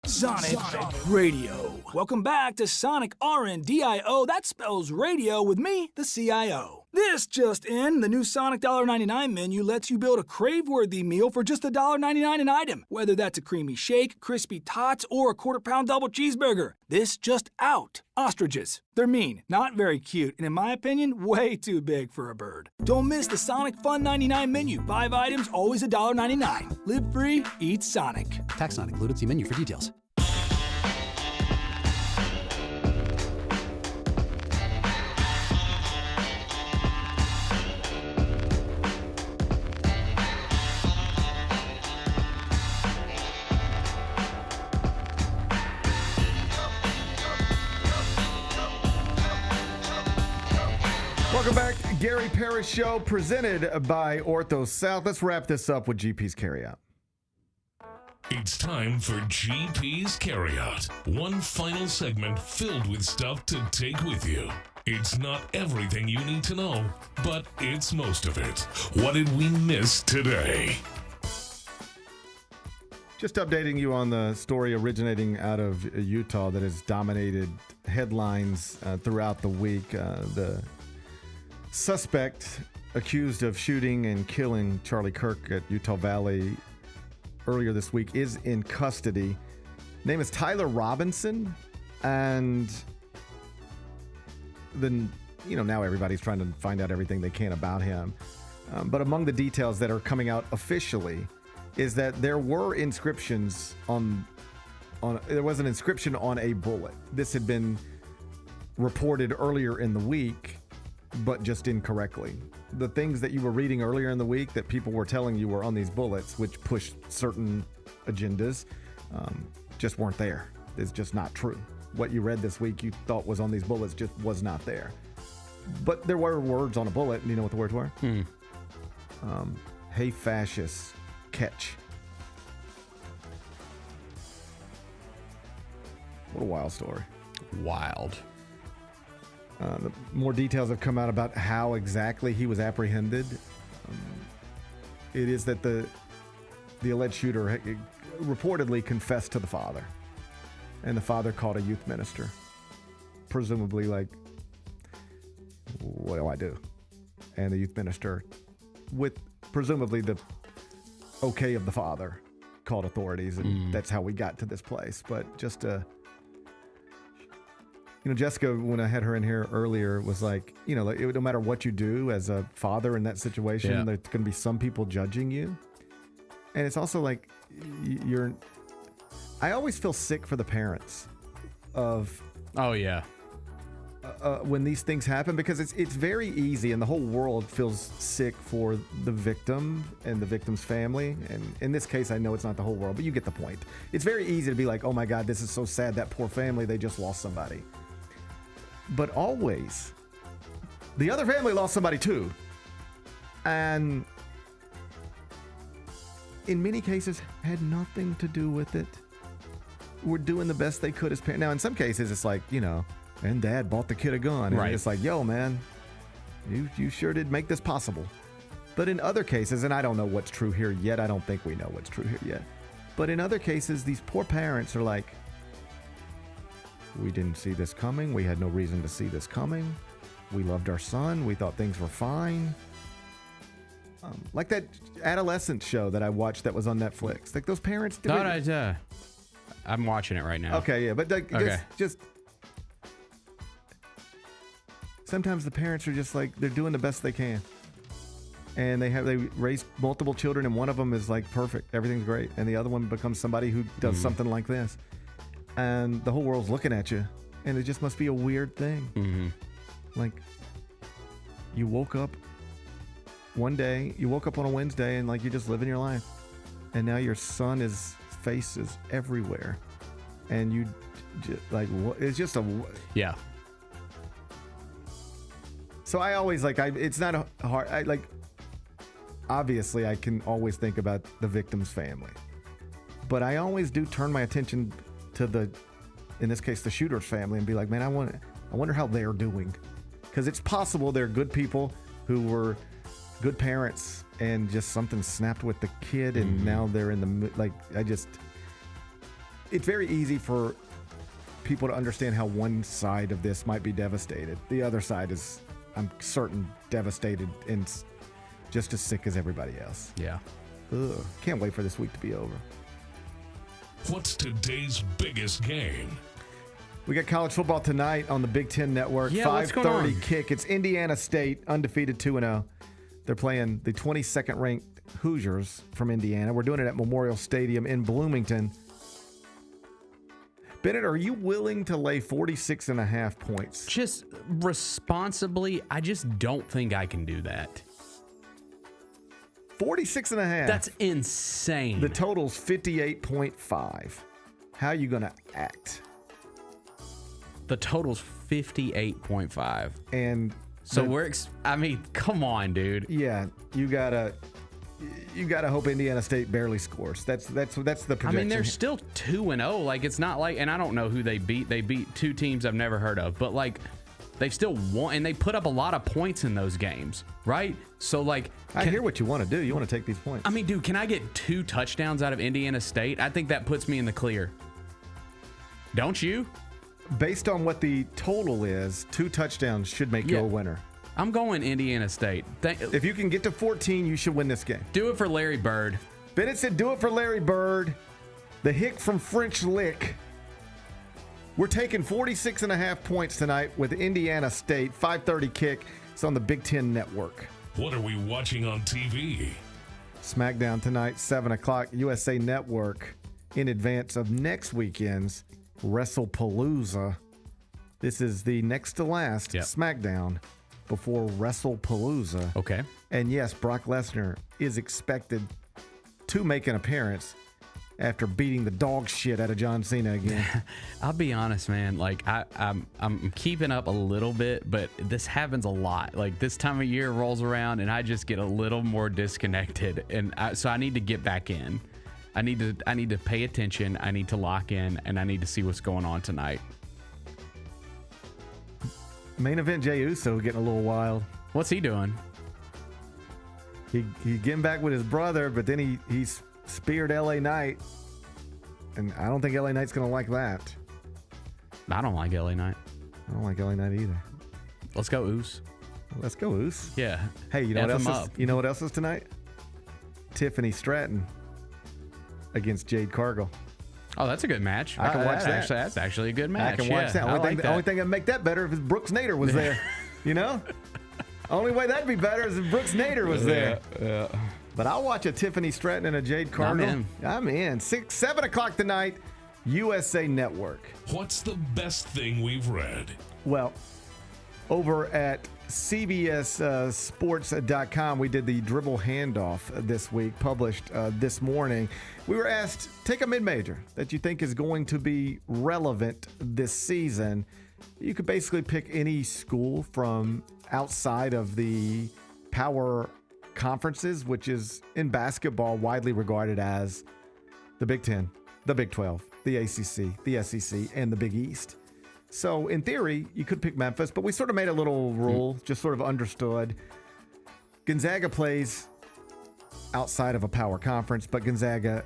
Sonic Radio. Welcome back to Sonic RNDIO. That spells radio with me, the CIO. This just in, the new Sonic $1.99 menu lets you build a crave-worthy meal for just $1.99 an item. Whether that's a creamy shake, crispy tots, or a quarter-pound double cheeseburger. This just out. Ostriches. They're mean, not very cute, and in my opinion, way too big for a bird. Don't miss the Sonic Fun 99 menu. 5 items, always $1.99. Live free, eat Sonic. Tax not included. See menu for details. Welcome back. Gary Parrish Show presented by Ortho South. Let's wrap this up with GP's Carryout. It's time for GP's Carryout. One final segment filled with stuff to take with you. It's not everything you need to know, but it's most of it. What did we miss today? Just updating you on the story originating out of Utah that has dominated headlines throughout the week. The suspect accused of shooting and killing Charlie Kirk at Utah Valley earlier this week is in custody. Name is Tyler Robinson, and then now everybody's trying to find out everything they can about him. But among the details that are coming out officially is that there were inscriptions there was an inscription on a bullet. This had been reported earlier in the week, but just incorrectly. The things that you were reading earlier in the week that people were telling you were on these bullets, which pushed certain agendas, just weren't there. It's just not true. What you read this week you thought was on these bullets just was not there. But there were words on a bullet, and you know what the words were? Hey, fascists, catch. What a wild story. Wild. More details have come out about how exactly he was apprehended. It is that the alleged shooter reportedly confessed to the father, and the father called a youth minister, presumably like, what do I do? And the youth minister, with presumably the okay of the father, called authorities, and that's how we got to this place. But just Jessica, when I had her in here earlier, was like, no matter what you do as a father in that situation, there's going to be some people judging you. And it's also like, I always feel sick for the parents of, when these things happen, because it's very easy, and the whole world feels sick for the victim and the victim's family. And in this case, I know it's not the whole world, but you get the point. It's very easy to be like, oh my God, this is so sad, that poor family, they just lost somebody. But always, the other family lost somebody too. And in many cases, had nothing to do with it. We're doing the best they could as parents. Now, in some cases, it's like, and dad bought the kid a gun. And it's like, yo, man, you sure did make this possible. But in other cases, and I don't know what's true here yet. I don't think we know what's true here yet. But in other cases, these poor parents are like, we didn't see this coming. We had no reason to see this coming. We loved our son. We thought things were fine. Like that adolescent show that I watched that was on Netflix. Like those parents. I'm watching it right now. Okay, yeah, but just sometimes the parents are just like, they're doing the best they can, and they raised multiple children, and one of them is like perfect, everything's great, and the other one becomes somebody who does something like this. And the whole world's looking at you, and it just must be a weird thing. Like, you woke up one day, you woke up on a Wednesday, and like you're just living your life, and now your son's face is everywhere, and you like, it's just a So I always like, it's not hard. Obviously, I can always think about the victim's family, but I always do turn my attention to in this case, the shooter's family, and be like, man, I wonder how they're doing, because it's possible they're good people who were good parents, and just something snapped with the kid, and now they're in the it's very easy for people to understand how one side of this might be devastated. The other side is, I'm certain, devastated and just as sick as everybody else. Yeah. Ugh. Can't wait for this week to be over. What's today's biggest game? We got college football tonight on the Big Ten Network. 5:30 kick. It's Indiana State, undefeated 2-0. They're playing the 22nd ranked Hoosiers from Indiana. We're doing it at Memorial Stadium in Bloomington. Bennett, are you willing to lay 46.5 points? Just responsibly, I just don't think I can do that. 46.5. That's insane. The total's 58.5. How are you going to act? The total's 58.5. And So I mean, come on, dude. Yeah, you gotta hope Indiana State barely scores. That's the projection. I mean, they're still 2-0. Like, it's not like, and I don't know who they beat. They beat two teams I've never heard of, but like, they still won, and they put up a lot of points in those games, right? So like, I hear what you want to do. You want to take these points. I mean, dude, can I get 2 touchdowns out of Indiana State? I think that puts me in the clear. Don't you? Based on what the total is, 2 touchdowns should make you a winner. I'm going Indiana State. If you can get to 14, you should win this game. Do it for Larry Bird. Bennett said, do it for Larry Bird. The hick from French Lick. We're taking 46.5 points tonight with Indiana State. 5:30 kick. It's on the Big Ten Network. What are we watching on TV? SmackDown tonight, 7 o'clock, USA Network, in advance of next weekend's WrestlePalooza. This is the next to last SmackDown before WrestlePalooza. Okay. And yes, Brock Lesnar is expected to make an appearance after beating the dog shit out of John Cena again. I'll be honest, man. Like, I'm keeping up a little bit, but this happens a lot. Like, this time of year rolls around, and I just get a little more disconnected, and so I need to get back in. I need to pay attention. I need to lock in, and I need to see what's going on tonight. Main event, Jey Uso getting a little wild. What's he doing? He getting back with his brother, but then he's speared LA Knight, and I don't think LA Knight's gonna like that. I don't like LA Knight. I don't like LA Knight either. Let's go Oos. Let's go Oos. Yeah. Hey, you know what else? You know what else is tonight? Tiffany Stratton against Jade Cargill. Oh, that's a good match. I can watch that. That's actually a good match. I can watch that. The only thing that'd make that better if Brooks Nader was there. You know? Only way that'd be better is if Brooks Nader was there. Yeah. But I'll watch a Tiffany Stratton and a Jade Cargill. I'm in. 7 o'clock tonight, USA Network. What's the best thing we've read? Well, over at CBSSports.com, we did the dribble handoff this week, published this morning. We were asked, take a mid-major that you think is going to be relevant this season. You could basically pick any school from outside of the power conferences, which is in basketball widely regarded as the Big Ten, the Big 12, the ACC, the SEC, and the Big East. So in theory, you could pick Memphis, but we sort of made a little rule, just sort of understood. Gonzaga plays outside of a power conference, but Gonzaga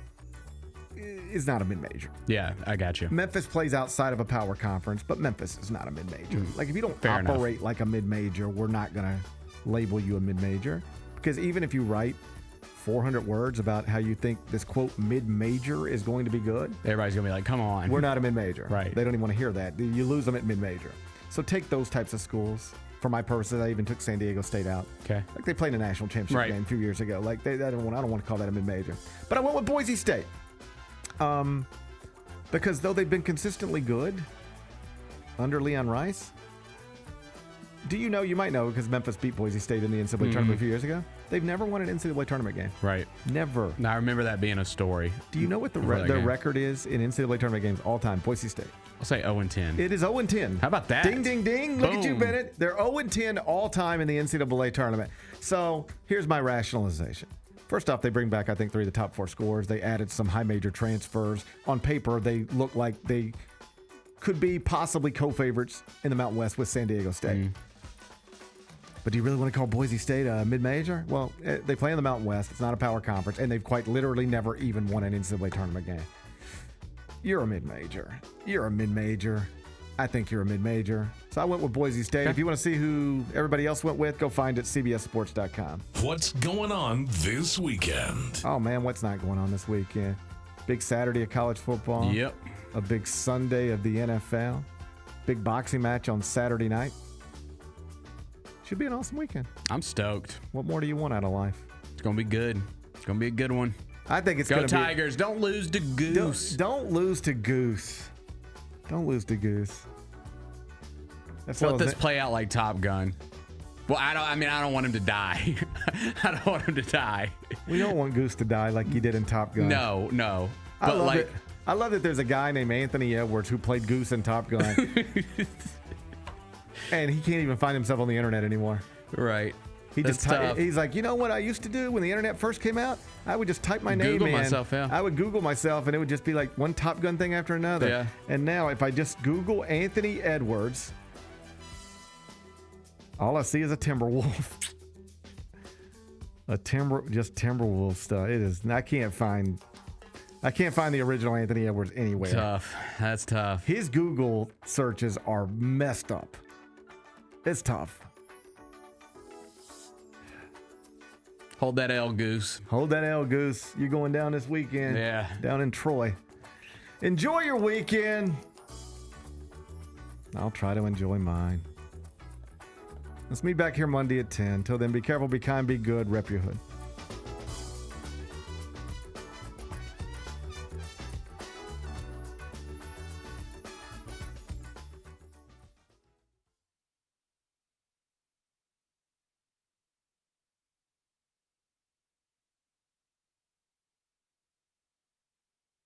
is not a mid-major. Yeah, I got you. Memphis plays outside of a power conference, but Memphis is not a mid-major. Like, if you don't operate like a mid-major, we're not going to label you a mid-major. Because even if you write 400 words about how you think this, quote, mid-major is going to be good, everybody's going to be like, come on. We're not a mid-major. Right. They don't even want to hear that. You lose them at mid-major. So take those types of schools. For my purposes, I even took San Diego State out. Okay. Like, they played a national championship game a few years ago. Like, I don't want to call that a mid-major. But I went with Boise State. Because though they've been consistently good under Leon Rice, do you know, you might know because Memphis beat Boise State in the NCAA tournament a few years ago. They've never won an NCAA tournament game. Right. Never. Now, I remember that being a story. Do you know what their record is in NCAA tournament games all time? Boise State. I'll say 0-10. It is 0-10. How about that? Ding, ding, ding. Look at you, Boom. Bennett. They're 0-10 all time in the NCAA tournament. So here's my rationalization. First off, they bring back, I think, 3 of the top 4 scorers. They added some high major transfers. On paper, they look like they could be possibly co-favorites in the Mountain West with San Diego State. But do you really want to call Boise State a mid-major? Well, they play in the Mountain West. It's not a power conference, and they've quite literally never even won an NCAA tournament game. You're a mid-major. You're a mid-major. I think you're a mid-major. So I went with Boise State. Okay. If you want to see who everybody else went with, go find it at CBSSports.com. What's going on this weekend? Oh, man, what's not going on this weekend? Big Saturday of college football. Yep. A big Sunday of the NFL. Big boxing match on Saturday night. Should be an awesome weekend. I'm stoked. What more do you want out of life? It's going to be good. It's going to be a good one. I think it's going to to be... Go Tigers. Don't lose to Goose. Don't lose to Goose. Don't lose to Goose. Let this play out like Top Gun. Well, I don't want him to die. I don't want him to die. We don't want Goose to die like he did in Top Gun. No. I love that there's a guy named Anthony Edwards who played Goose in Top Gun. And he can't even find himself on the internet anymore. Right. He's like, you know what I used to do when the internet first came out? I would just type my name Google in. myself, yeah. I would Google myself, and it would just be like one Top Gun thing after another. Yeah. And now, if I just Google Anthony Edwards, all I see is a Timberwolf. Just Timberwolf stuff. It is. I can't find the original Anthony Edwards anywhere. Tough. That's tough. His Google searches are messed up. It's tough. Hold that L, Goose. Hold that L, Goose. You're going down this weekend. Yeah. Down in Troy. Enjoy your weekend. I'll try to enjoy mine. Let's meet back here Monday at 10. Till then, be careful, be kind, be good. Rep your hood.